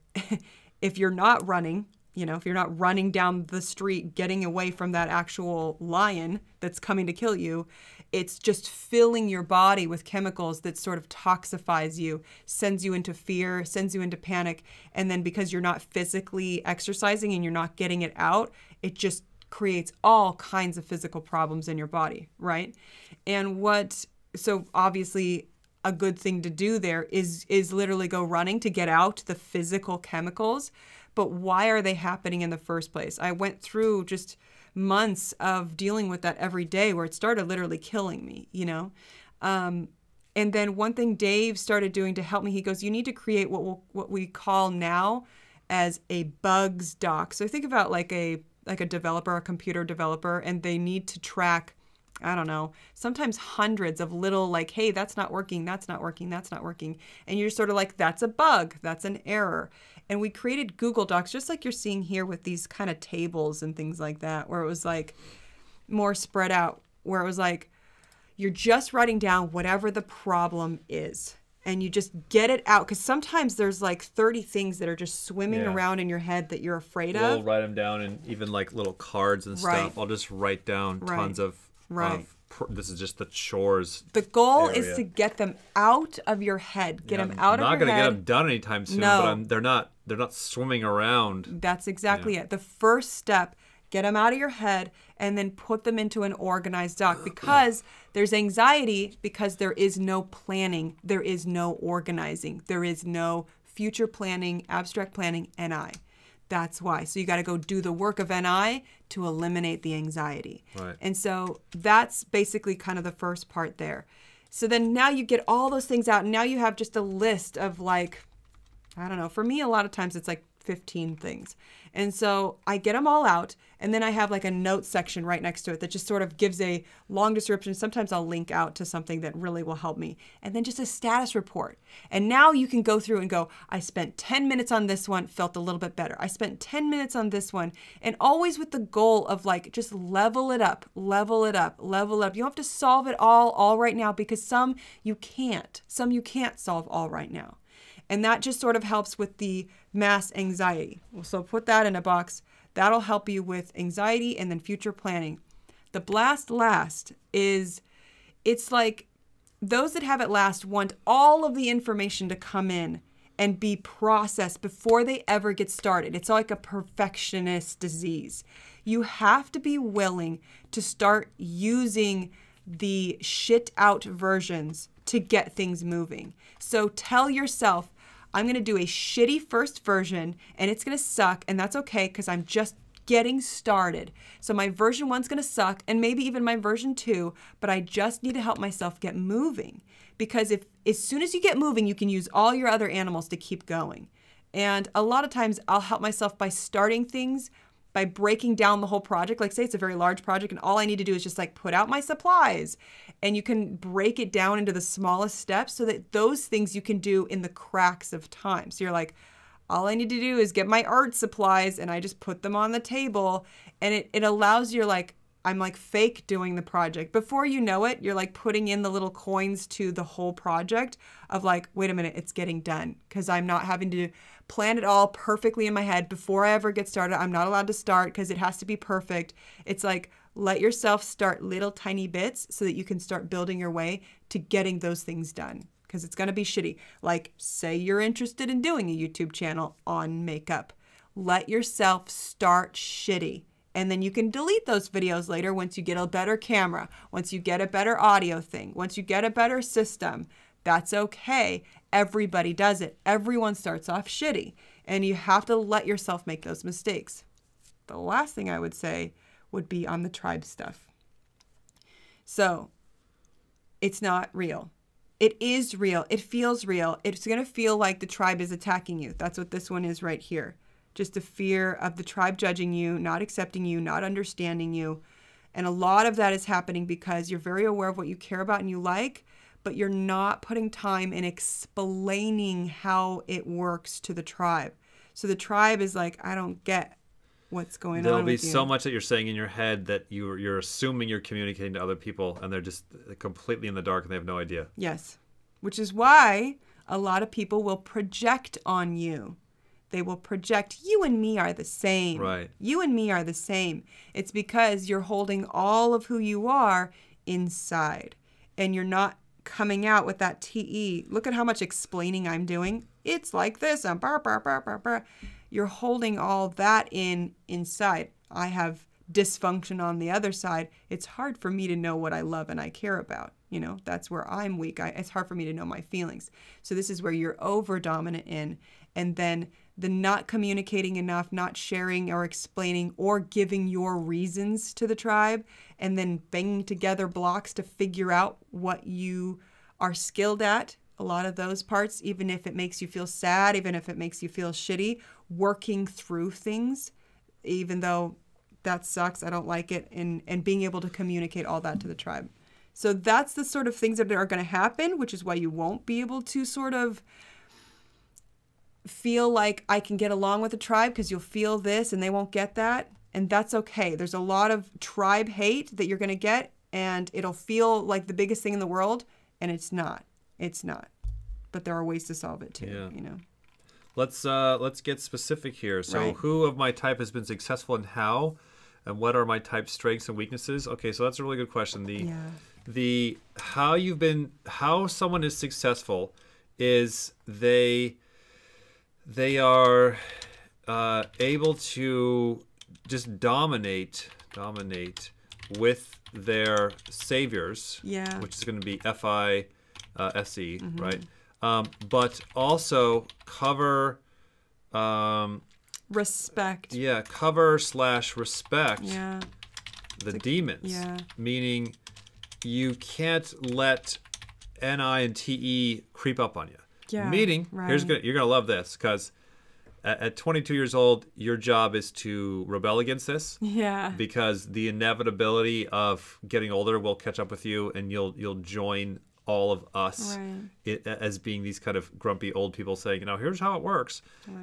if you're not running, if you're not running down the street, getting away from that actual lion that's coming to kill you, it's just filling your body with chemicals that sort of toxifies you, sends you into fear, sends you into panic. And then because you're not physically exercising and you're not getting it out, it just creates all kinds of physical problems in your body, right? So obviously a good thing to do there is literally go running to get out the physical chemicals. But why are they happening in the first place? I went through just months of dealing with that every day where it started literally killing me, And then one thing Dave started doing to help me, he goes, you need to create what we call now as a bugs doc. So think about like a developer, a computer developer, and they need to track, I don't know, sometimes hundreds of little like, hey, that's not working, that's not working, that's not working. And you're sort of like, that's a bug, that's an error. And we created Google Docs, just like you're seeing here with these kind of tables and things like that, where it was like more spread out, where it was like, you're just writing down whatever the problem is. And you just get it out. Because sometimes there's like 30 things that are just swimming around in your head that you're afraid of. We'll write them down in even like little cards and stuff. I'll just write down tons of this is just the chores. The goal is to get them out of your head. Get them out of your head. I'm not going to get them done anytime soon, but they're not swimming around. That's exactly it. The first step, get them out of your head and then put them into an organized doc, because there's anxiety because there is no planning. There is no organizing. There is no future planning, abstract planning, NI. That's why. So you got to go do the work of NI to eliminate the anxiety. Right. And so that's basically kind of the first part there. So then now you get all those things out, and now you have just a list of like, I don't know, for me a lot of times it's like 15 things. And so I get them all out, and then I have like a notes section right next to it that just sort of gives a long description. Sometimes I'll link out to something that really will help me. And then just a status report. And now you can go through and go, I spent 10 minutes on this one, felt a little bit better. I spent 10 minutes on this one, and always with the goal of like, just level it up, level it up, level it up. You don't have to solve it all right now, because some you can't solve all right now. And that just sort of helps with the mass anxiety. So put that in a box. That'll help you with anxiety and then future planning. The blast last is, it's like those that have it last want all of the information to come in and be processed before they ever get started. It's like a perfectionist disease. You have to be willing to start using the shit out versions to get things moving. So tell yourself, I'm going to do a shitty first version and it's going to suck, and that's okay because I'm just getting started. So my version 1's going to suck, and maybe even my version 2, but I just need to help myself get moving, because if as soon as you get moving, you can use all your other animals to keep going. And a lot of times I'll help myself by starting things, by breaking down the whole project. Like say it's a very large project and all I need to do is just like put out my supplies, and you can break it down into the smallest steps so that those things you can do in the cracks of time. So you're like, all I need to do is get my art supplies and I just put them on the table, and it allows you, like, I'm like fake doing the project. Before you know it, you're like putting in the little coins to the whole project of like, wait a minute, it's getting done, because I'm not having to plan it all perfectly in my head before I ever get started. I'm not allowed to start because it has to be perfect. It's like, let yourself start little tiny bits so that you can start building your way to getting those things done, because it's going to be shitty. Like say you're interested in doing a YouTube channel on makeup. Let yourself start shitty. And then you can delete those videos later once you get a better camera, once you get a better audio thing, once you get a better system. That's okay. Everybody does it. Everyone starts off shitty, and you have to let yourself make those mistakes. The last thing I would say would be on the tribe stuff. So it's not real. It is real. It feels real. It's going to feel like the tribe is attacking you. That's what this one is right here. Just the fear of the tribe judging you, not accepting you, not understanding you. And a lot of that is happening because you're very aware of what you care about and you like, but you're not putting time in explaining how it works to the tribe. So the tribe is like, I don't get what's going on. There'll be so much that you're saying in your head that you're assuming you're communicating to other people, and they're just completely in the dark and they have no idea. Yes, which is why a lot of people will project on you. They will project, you and me are the same. Right. You and me are the same. It's because you're holding all of who you are inside, and you're not coming out with that TE. Look at how much explaining I'm doing. It's like this. You're holding all that inside. I have dysfunction on the other side. It's hard for me to know what I love and I care about. You know, that's where I'm weak. It's hard for me to know my feelings. So this is where you're over dominant in. And then the not communicating enough, not sharing or explaining or giving your reasons to the tribe, and then banging together blocks to figure out what you are skilled at. A lot of those parts, even if it makes you feel sad, even if it makes you feel shitty, working through things, even though that sucks, I don't like it, and being able to communicate all that to the tribe. So that's the sort of things that are going to happen, which is why you won't be able to sort of feel like I can get along with the tribe because you'll feel this and they won't get that. And that's okay. There's a lot of tribe hate that you're going to get, and it'll feel like the biggest thing in the world, and it's not. It's not. But there are ways to solve it too, you know. Let's get specific here. So who of my type has been successful and how? And what are my type strengths and weaknesses? Okay, so that's a really good question. The how someone is successful is they are able to just dominate with their saviors, which is going to be FISE, right? But also cover respect. Yeah, cover/respect the demons. Meaning you can't let NI and TE creep up on you. Meaning, you're gonna love this, because at 22 years old, your job is to rebel against this. Because the inevitability of getting older will catch up with you, and you'll join all of us as being these kind of grumpy old people saying, you know, here's how it works.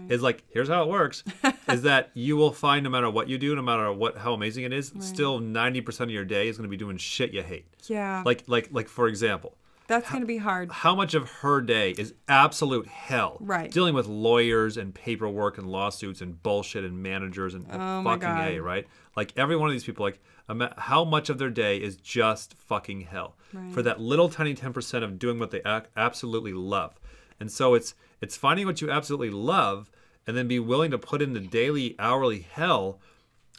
Is like, here's how it works. Is that you will find, no matter what you do, no matter how amazing it is, still 90% of your day is going to be doing shit you hate. Like for example, that's going to be hard. How much of her day is absolute hell? Dealing with lawyers and paperwork and lawsuits and bullshit and managers and fucking A, right? Like every one of these people, like how much of their day is just fucking hell for that little tiny 10% of doing what they absolutely love. And so it's finding what you absolutely love and then be willing to put in the daily, hourly hell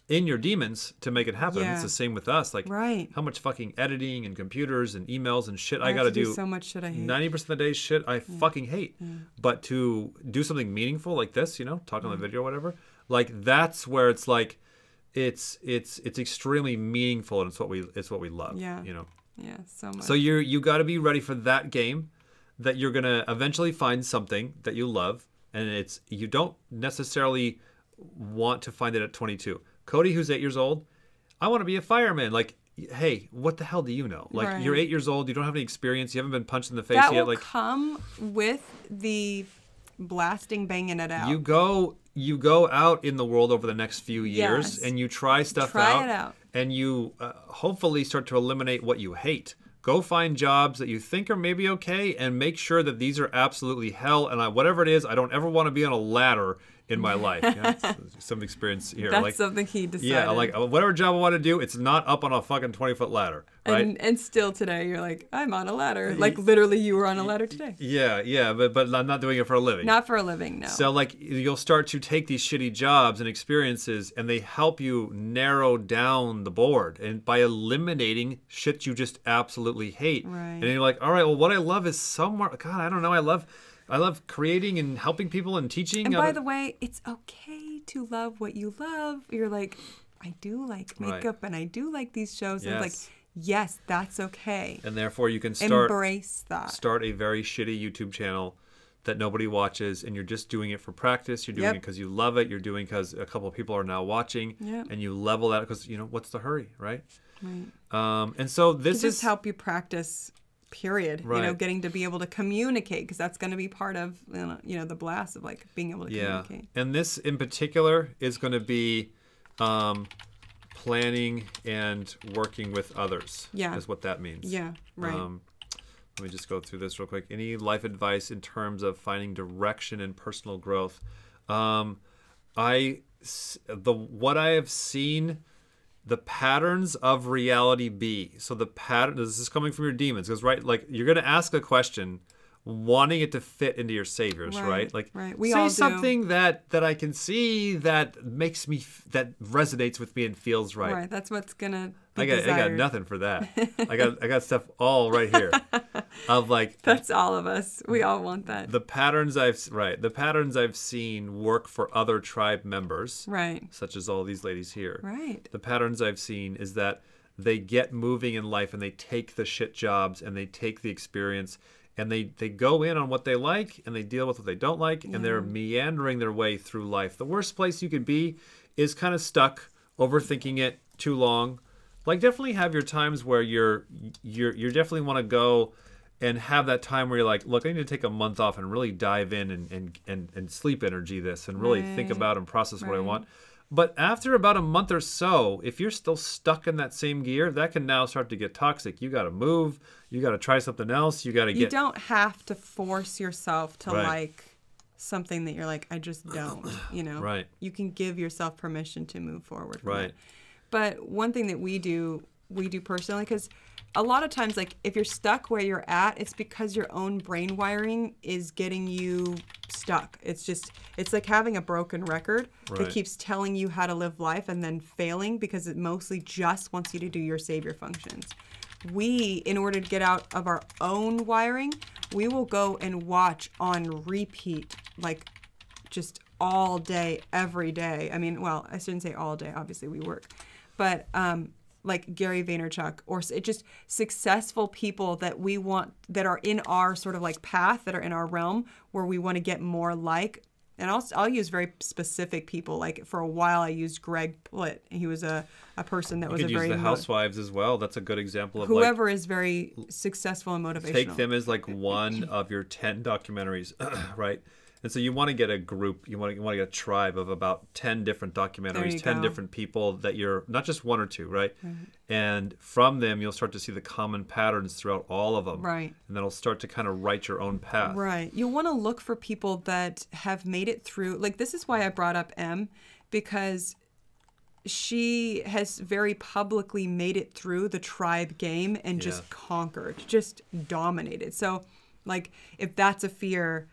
in your demons to make it happen. It's the same with us. Like how much fucking editing and computers and emails and shit I gotta do. So much shit I hate. 90% of the day shit I fucking hate. But to do something meaningful like this, you know, talk on the video or whatever, like that's where it's like it's extremely meaningful, and it's what we love. You know. So much. So you got to be ready for that game, that you're gonna eventually find something that you love, and you don't necessarily want to find it at 22. Cody, who's 8 years old, I want to be a fireman. Like, hey, what the hell do you know? Like, you're 8 years old, you don't have any experience, you haven't been punched in the face yet. That will like, come with the banging it out. You go out in the world over the next few years, and you try stuff out. And you hopefully start to eliminate what you hate. Go find jobs that you think are maybe okay, and make sure that these are absolutely hell. And whatever it is, I don't ever want to be on a ladder in my life. Some experience here. That's something he decided. Yeah, like whatever job I want to do, it's not up on a fucking 20-foot ladder. Right? And still today, you're like, I'm on a ladder. Like literally, you were on a ladder today. Yeah, but I'm not doing it for a living. Not for a living, no. So like you'll start to take these shitty jobs and experiences, and they help you narrow down the board, and by eliminating shit you just absolutely hate. And you're like, all right, well, what I love is somewhere. God, I don't know. I love creating and helping people and teaching. And by the way, it's okay to love what you love. You're like, I do like makeup and I do like these shows. And like, yes, that's okay. And therefore you can embrace that. Start a very shitty YouTube channel that nobody watches, and you're just doing it for practice. You're doing it because you love it. You're doing because a couple of people are now watching, and you level that because, you know, what's the hurry, right? And so this is help you practice. Period. You know, getting to be able to communicate, because that's going to be part of the blast of like being able to communicate. And this in particular is going to be planning and working with others. Is what that means. Let me just go through this real quick. Any life advice in terms of finding direction and personal growth? What I have seen. The patterns of reality be. So the pattern, this is coming from your demons, because like you're going to ask a question wanting it to fit into your saviors, right? Like we say all something that I can see that makes me, that resonates with me and feels right. Right, that's what's going to be I got nothing for that. I got stuff all right here of like. That's all of us. We all want that. The patterns I've seen work for other tribe members, such as all these ladies here. The patterns I've seen is that they get moving in life and they take the shit jobs and they take the experience. And they go in on what they like, and they deal with what they don't like, and they're meandering their way through life. The worst place you could be is kind of stuck, overthinking it too long. Like, definitely have your times where you're definitely want to go and have that time where you're like, look, I need to take a month off and really dive in and sleep energy this and really think about and process what I want. But after about a month or so, if you're still stuck in that same gear, that can now start to get toxic. You got to move. You got to try something else. You got to get. You don't have to force yourself to like something that you're like, I just don't, you know? Right. You can give yourself permission to move forward. Right. But one thing that we do personally, because a lot of times, like, if you're stuck where you're at, it's because your own brain wiring is getting you stuck. It's like having a broken record that keeps telling you how to live life and then failing because it mostly just wants you to do your savior functions. We, in order to get out of our own wiring, we will go and watch on repeat, like, just all day, every day. I mean, well, I shouldn't say all day. Obviously, we work. But like Gary Vaynerchuk, or just successful people that we want, that are in our sort of like path, that are in our realm where we want to get more like. And I'll use very specific people. Like for a while, I used Greg Plitt. He was a person that was a very... You could use the Housewives as well. That's a good example of whoever is very successful and motivational. Take them as like one of your 10 documentaries, right? And so you want to get a group, you want to get a tribe of about 10 different documentaries, 10 different people that you're, not just one or two, right? And from them, you'll start to see the common patterns throughout all of them. Right. And that'll start to kind of write your own path. Right. You want to look for people that have made it through. Like, this is why I brought up Em, because she has very publicly made it through the tribe game and just conquered, just dominated. So, like, if that's a fear,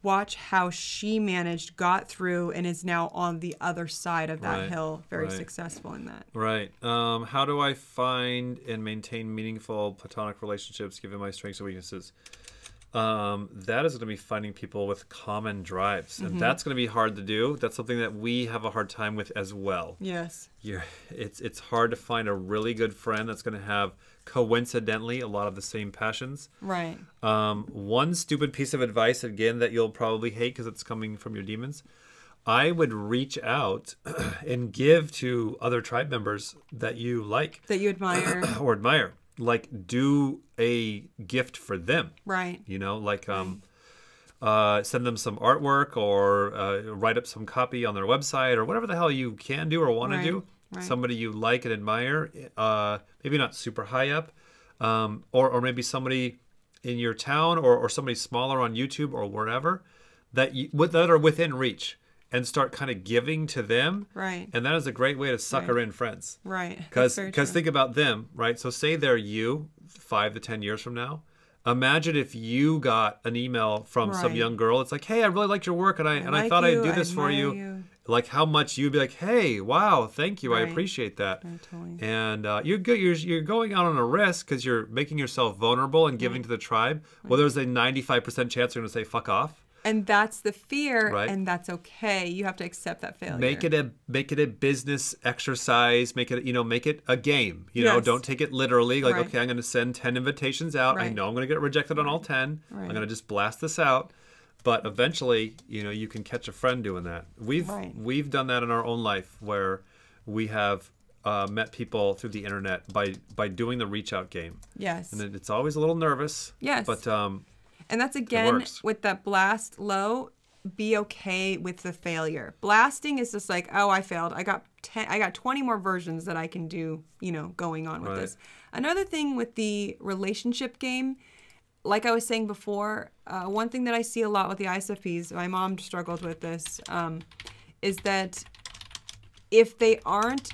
watch how she managed, got through, and is now on the other side of that hill, very successful in that. Right. How do I find and maintain meaningful platonic relationships given my strengths and weaknesses? That is going to be finding people with common drives. And that's going to be hard to do. That's something that we have a hard time with as well. Yes. It's hard to find a really good friend that's going to have, coincidentally, a lot of the same passions. Right. One stupid piece of advice, again, that you'll probably hate because it's coming from your demons. I would reach out and give to other tribe members that you like. That you admire. Or admire. Like, do a gift for them. Right. You know, like send them some artwork or write up some copy on their website or whatever the hell you can do or want to do. Right. Somebody you like and admire, maybe not super high up, or maybe somebody in your town or somebody smaller on YouTube or wherever that are within reach, and start kind of giving to them. Right. And that is a great way to sucker in friends. Right. Because think about them, right? So say they're you 5 to 10 years from now. Imagine if you got an email from some young girl. It's like, hey, I really liked your work, and I thought I'd do this for you. Like how much you'd be like, hey, wow, thank you, I appreciate that. Totally. And you're good. You're going out on a risk because you're making yourself vulnerable and giving to the tribe. Well, there's a 95% chance you're going to say fuck off. And that's the fear, and that's okay. You have to accept that failure. Make it a business exercise. Make it a game. You know, don't take it literally. Like, okay, I'm going to send 10 invitations out. I know I'm going to get rejected on all 10. I'm going to just blast this out. But eventually, you know, you can catch a friend doing that. We've done that in our own life where we have met people through the internet by doing the reach out game. Yes. And it's always a little nervous. Yes. But and that's, again, with that blast low, be okay with the failure. Blasting is just like, oh, I failed. I got 20 more versions that I can do, you know, going on with this. Another thing with the relationship game, like I was saying before, one thing that I see a lot with the ISFPs, my mom struggled with this, is that if they aren't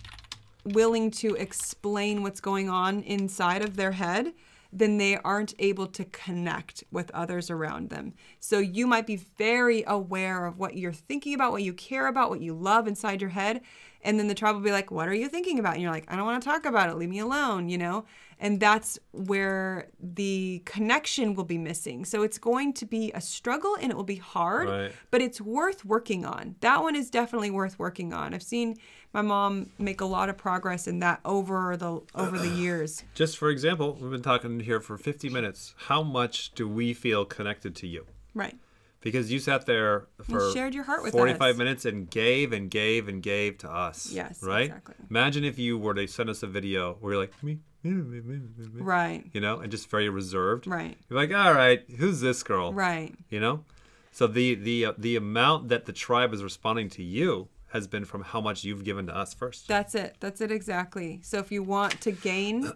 willing to explain what's going on inside of their head, then they aren't able to connect with others around them. So you might be very aware of what you're thinking about, what you care about, what you love inside your head. And then the tribe will be like, what are you thinking about? And you're like, I don't want to talk about it. Leave me alone, you know? And that's where the connection will be missing. So it's going to be a struggle and it will be hard, but it's worth working on. That one is definitely worth working on. I've seen my mom make a lot of progress in that over the years. Just for example, we've been talking here for 50 minutes. How much do we feel connected to you? Right. Because you sat there for shared your heart with 45 us. minutes and gave and gave and gave to us. Yes, right? Exactly. Imagine if you were to send us a video where you're like, me, Right. You know, and just very reserved. Right. You're like, all right, who's this girl? Right. You know? So the amount that the tribe is responding to you has been from how much you've given to us first. That's it. That's it exactly. So if you want to gain,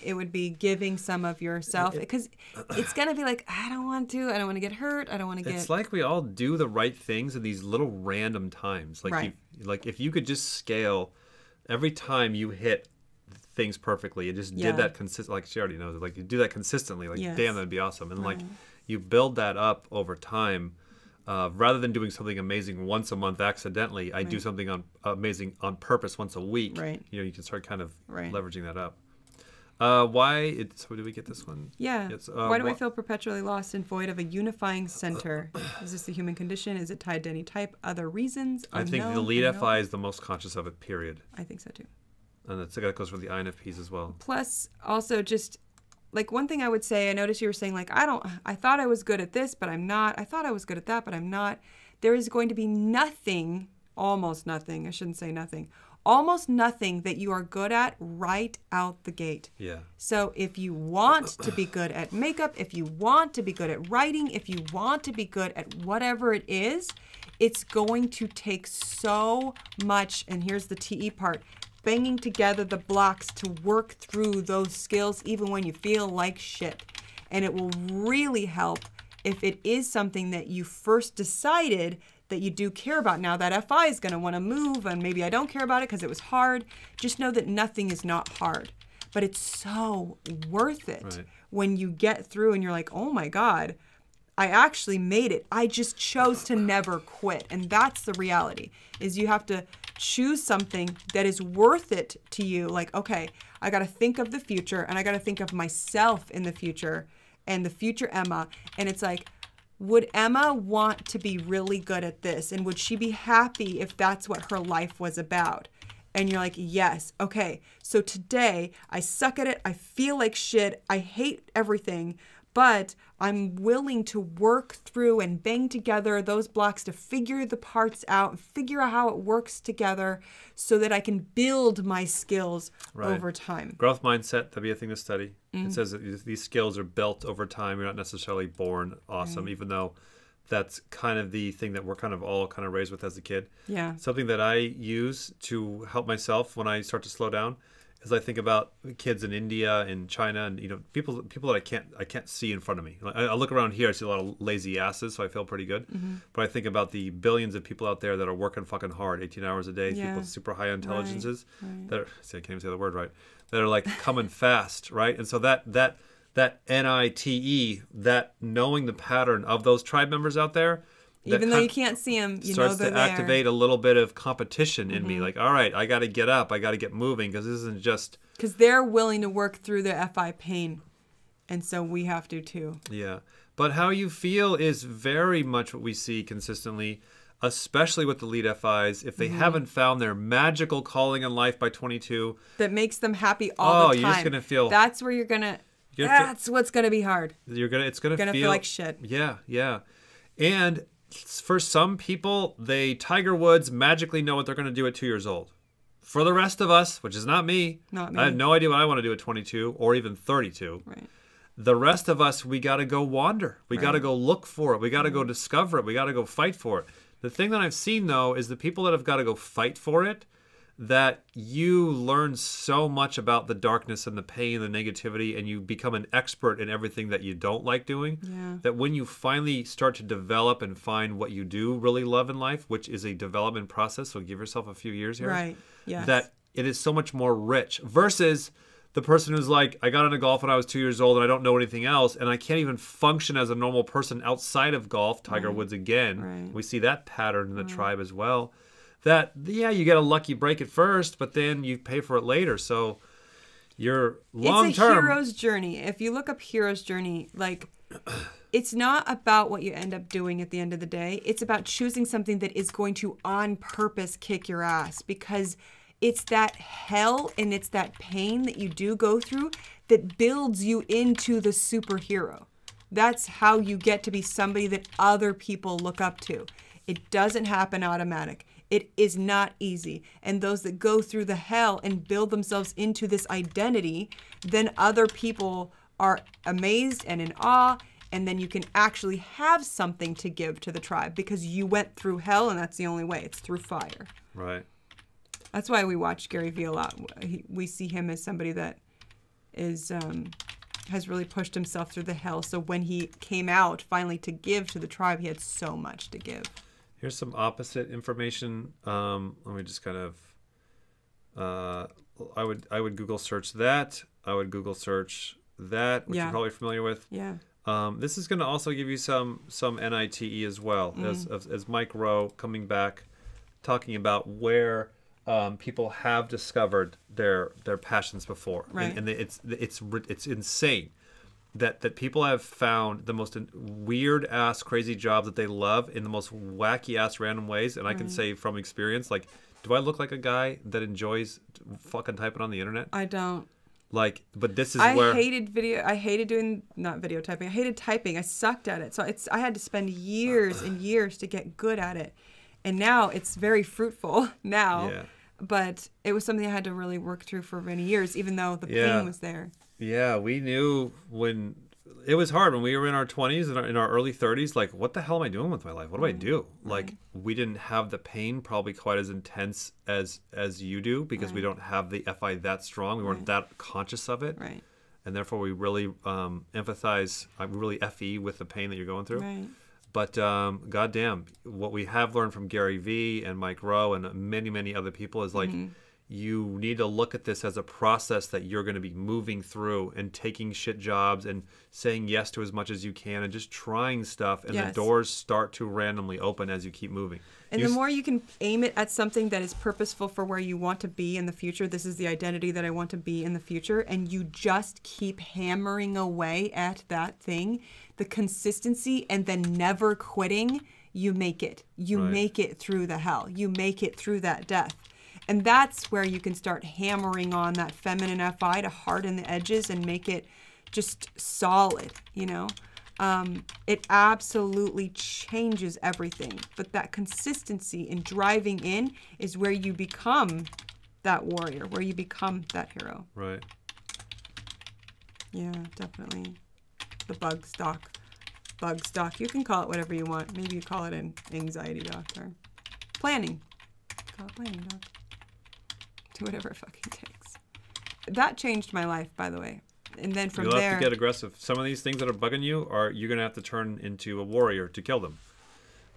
it would be giving some of yourself, because it's going to be like, I don't want to get hurt. I don't want to get... It's like we all do the right things in these little random times. Like, right. Like if you could just scale every time you hit things perfectly and just did that consistent, like she already knows it, like you do that consistently, like damn, that'd be awesome. And like you build that up over time. Rather than doing something amazing once a month accidentally, I do something amazing on purpose once a week. Right. You know, you can start kind of right. leveraging that up. So did we get this one? Yeah. Why do I feel perpetually lost and void of a unifying center? Is this the human condition? Is it tied to any type? Other reasons? I think the lead FI is the most conscious of it, period. I think so too. And that goes for the INFPs as well. Plus, also just... like one thing I would say, I noticed you were saying like, I thought I was good at this, but I'm not. I thought I was good at that, but I'm not. There is going to be nothing, almost nothing, I shouldn't say nothing, almost nothing that you are good at right out the gate. Yeah. So if you want to be good at makeup, if you want to be good at writing, if you want to be good at whatever it is, it's going to take so much, and here's the TE part, banging together the blocks to work through those skills even when you feel like shit. And it will really help if it is something that you first decided that you do care about. Now that FI is going to want to move, and maybe I don't care about it because it was hard. Just know that nothing is not hard, but it's so worth it when you get through and you're like, oh my God, I actually made it. I just chose to never quit. And that's the reality, is you have to choose something that is worth it to you. Like, okay, I got to think of the future, and I got to think of myself in the future and the future Emma. And it's like, would Emma want to be really good at this? And would she be happy if that's what her life was about? And you're like, yes. Okay, so today I suck at it. I feel like shit. I hate everything. But I'm willing to work through and bang together those blocks to figure the parts out and figure out how it works together so that I can build my skills over time. Growth mindset, that'd be a thing to study. It says that these skills are built over time. You're not necessarily born awesome, even though that's kind of the thing that we're kind of all kind of raised with as a kid. Yeah. Something that I use to help myself when I start to slow down is I think about kids in India and China, and people that I can't see in front of me. I look around here, I see a lot of lazy asses, so I feel pretty good. But I think about the billions of people out there that are working fucking hard, 18 hours a day, people with super high intelligences that are, see, I can't even say the word right, that are like coming fast, right? And so that NITE, that knowing the pattern of those tribe members out there, even though you can't see them, you know they're there. Starts to activate a little bit of competition in me. Like, all right, I got to get up. I got to get moving, because this isn't just... Because they're willing to work through their FI pain. And so we have to, too. Yeah. But how you feel is very much what we see consistently, especially with the lead FIs. If they haven't found their magical calling in life by 22... That makes them happy all the time. You're just going to feel... That's where you're going to... That's what's going to be hard. It's going to feel like shit. Yeah, yeah. And... for some people, they Tiger Woods magically know what they're going to do at 2 years old. For the rest of us, which is not me, I have no idea what I want to do at 22 or even 32. Right. The rest of us, we got to go wander. We got to go look for it. We got to go discover it. We got to go fight for it. The thing that I've seen, though, is the people that have got to go fight for it, that you learn so much about the darkness and the pain and the negativity, and you become an expert in everything that you don't like doing, that when you finally start to develop and find what you do really love in life, which is a development process, so give yourself a few years here, that it is so much more rich versus the person who's like, I got into golf when I was 2 years old and I don't know anything else, and I can't even function as a normal person outside of golf. Tiger Woods again. We see that pattern in the tribe as well. That, you get a lucky break at first, but then you pay for it later. So you're long-term. It's a hero's journey. If you look up hero's journey, like, it's not about what you end up doing at the end of the day. It's about choosing something that is going to, on purpose, kick your ass. Because it's that hell and it's that pain that you do go through that builds you into the superhero. That's how you get to be somebody that other people look up to. It doesn't happen automatic. It is not easy. And those that go through the hell and build themselves into this identity, then other people are amazed and in awe. And then you can actually have something to give to the tribe because you went through hell, and that's the only way. It's through fire. Right. That's why we watch Gary Vee a lot. We see him as somebody that has really pushed himself through the hell. So when he came out finally to give to the tribe, he had so much to give. Here's some opposite information. Let me just kind of. I would Google search that. I would Google search that, which you're probably familiar with. Yeah. This is going to also give you some NITE as well, as Mike Rowe coming back, talking about where people have discovered their passions before, right. and it's insane that people have found the most weird ass crazy jobs that they love in the most wacky ass random ways. And I can say from experience, like, do I look like a guy that enjoys fucking typing on the internet? I don't. Like, but this is where I hated doing, not video typing. I hated typing. I sucked at it. So I had to spend years and years to get good at it. And now it's very fruitful now. Yeah. But it was something I had to really work through for many years, even though the pain was there. Yeah, we knew when it was hard when we were in our 20s and in our early 30s. Like, what the hell am I doing with my life? What do I do? Like, we didn't have the pain probably quite as intense as you do because we don't have the FI that strong. We weren't that conscious of it. Right. And therefore, we really empathize, really FE with the pain that you're going through. Right. But goddamn, what we have learned from Gary Vee and Mike Rowe and many, many other people is like, you need to look at this as a process that you're going to be moving through and taking shit jobs and saying yes to as much as you can and just trying stuff. And the doors start to randomly open as you keep moving. And the more you can aim it at something that is purposeful for where you want to be in the future, this is the identity that I want to be in the future, and you just keep hammering away at that thing, the consistency and then never quitting, you make it. You make it through the hell. You make it through that death. And that's where you can start hammering on that feminine FI to harden the edges and make it just solid, you know? It absolutely changes everything. But that consistency in driving in is where you become that warrior, where you become that hero. Right. Yeah, definitely. The bug stock. Bug stock. You can call it whatever you want. Maybe you call it an anxiety doc or planning. Call it planning doc. Do whatever it fucking takes. That changed my life, by the way. And then from You'll there, have to get aggressive. Some of these things that are bugging you you're going to have to turn into a warrior to kill them.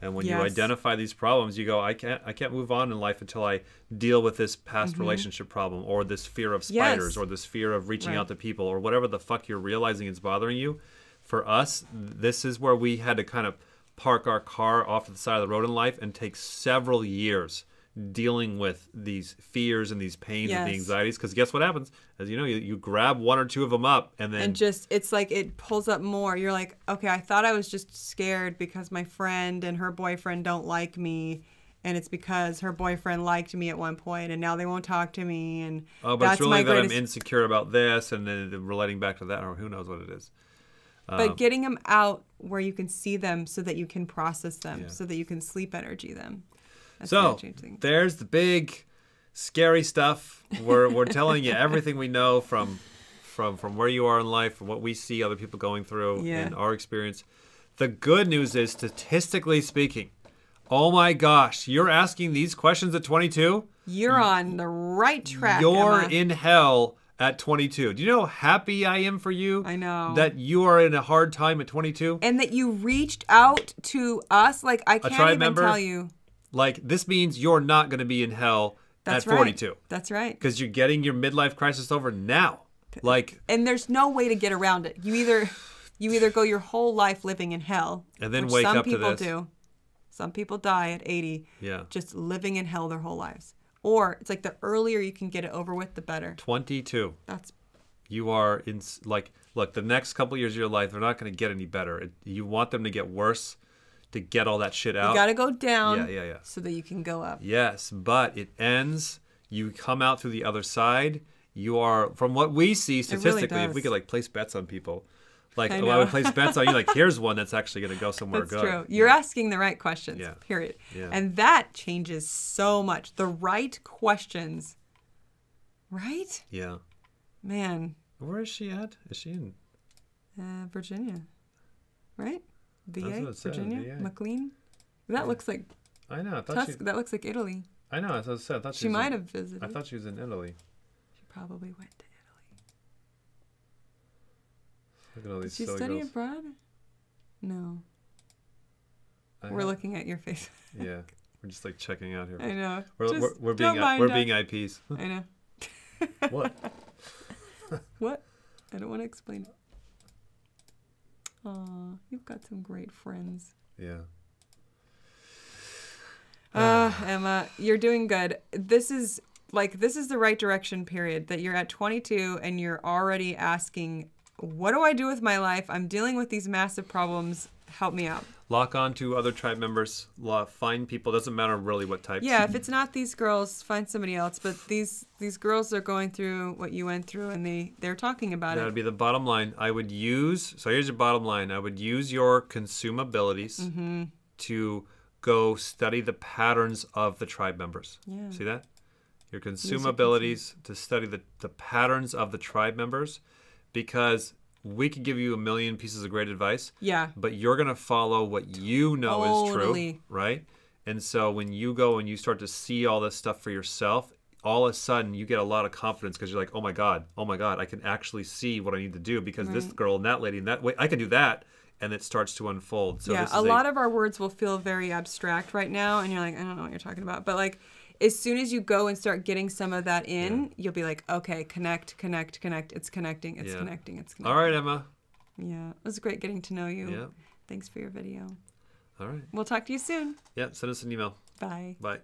And when you identify these problems, you go, I can't move on in life until I deal with this past relationship problem or this fear of spiders or this fear of reaching out to people or whatever the fuck you're realizing is bothering you. For us, this is where we had to kind of park our car off to the side of the road in life and take several years dealing with these fears and these pains and the anxieties, because guess what happens? As you know, you grab one or two of them up and then it's like it pulls up more. You're like, okay, I thought I was just scared because my friend and her boyfriend don't like me, and it's because her boyfriend liked me at one point and now they won't talk to me, and but it's really that I'm insecure about this, and then relating back to that, or who knows what it is. But getting them out where you can see them so that you can process them, so that you can sleep energy them. So there's the big, scary stuff. We're telling you everything we know from where you are in life, from what we see other people going through in our experience. The good news is, statistically speaking, oh my gosh, you're asking these questions at 22? You're on the right track, You're Emma. in hell at 22. Do you know how happy I am for you? I know. That you are in a hard time at 22? And that you reached out to us. Like, I can't even tell you. Like, this means you're not going to be in hell at 42. Right. That's right. Because you're getting your midlife crisis over now. Like, and there's no way to get around it. You either go your whole life living in hell, and then wake up to this. Some people do. Some people die at 80, just living in hell their whole lives. Or it's like the earlier you can get it over with, the better. 22. That's. You are in, like, look, the next couple years of your life, they're not going to get any better. You want them to get worse. To get all that shit out. You got to go down yeah. so that you can go up. Yes, but it ends. You come out through the other side. You are, from what we see statistically, if we could like place bets on people, Like, I would place bets on you. Like, here's one that's actually going to go somewhere that's good. True. You're asking the right questions. Yeah. Period. Yeah. And that changes so much. The right questions. Right? Yeah. Man. Where is she at? Is she in Virginia? Right? VA? Virginia? VA. McLean? That looks like. I know. I thought that looks like Italy. I know. As I said, I thought she might have visited. I thought she was in Italy. She probably went to Italy. Look at all these Did she study abroad? No. We're looking at your face. Yeah. We're just like checking out here. I know. We're being IPs. I know. What? What? I don't want to explain it. Aw, you've got some great friends. Yeah. Emma, you're doing good. This is the right direction, period. That you're at 22 and you're already asking, what do I do with my life? I'm dealing with these massive problems. Help me out. Lock on to other tribe members. Find people. Doesn't matter really what types. Yeah, if it's not these girls, find somebody else. But these girls are going through what you went through, and they're talking about it. That would be the bottom line. So here's your bottom line. I would use your consume abilities to go study the patterns of the tribe members. Yeah. See that? Your consume abilities to study the patterns of the tribe members, because we could give you a million pieces of great advice. Yeah. But you're going to follow what you know is true, right? And so when you go and you start to see all this stuff for yourself, all of a sudden you get a lot of confidence because you're like, oh my God, I can actually see what I need to do because this girl and that lady and that way, I can do that. And it starts to unfold. So yeah, a lot of our words will feel very abstract right now. And you're like, I don't know what you're talking about. But like, as soon as you go and start getting some of that in, you'll be like, okay, connect. It's connecting. It's connecting. All right, Emma. Yeah, it was great getting to know you. Yeah. Thanks for your video. All right. We'll talk to you soon. Yeah, send us an email. Bye. Bye.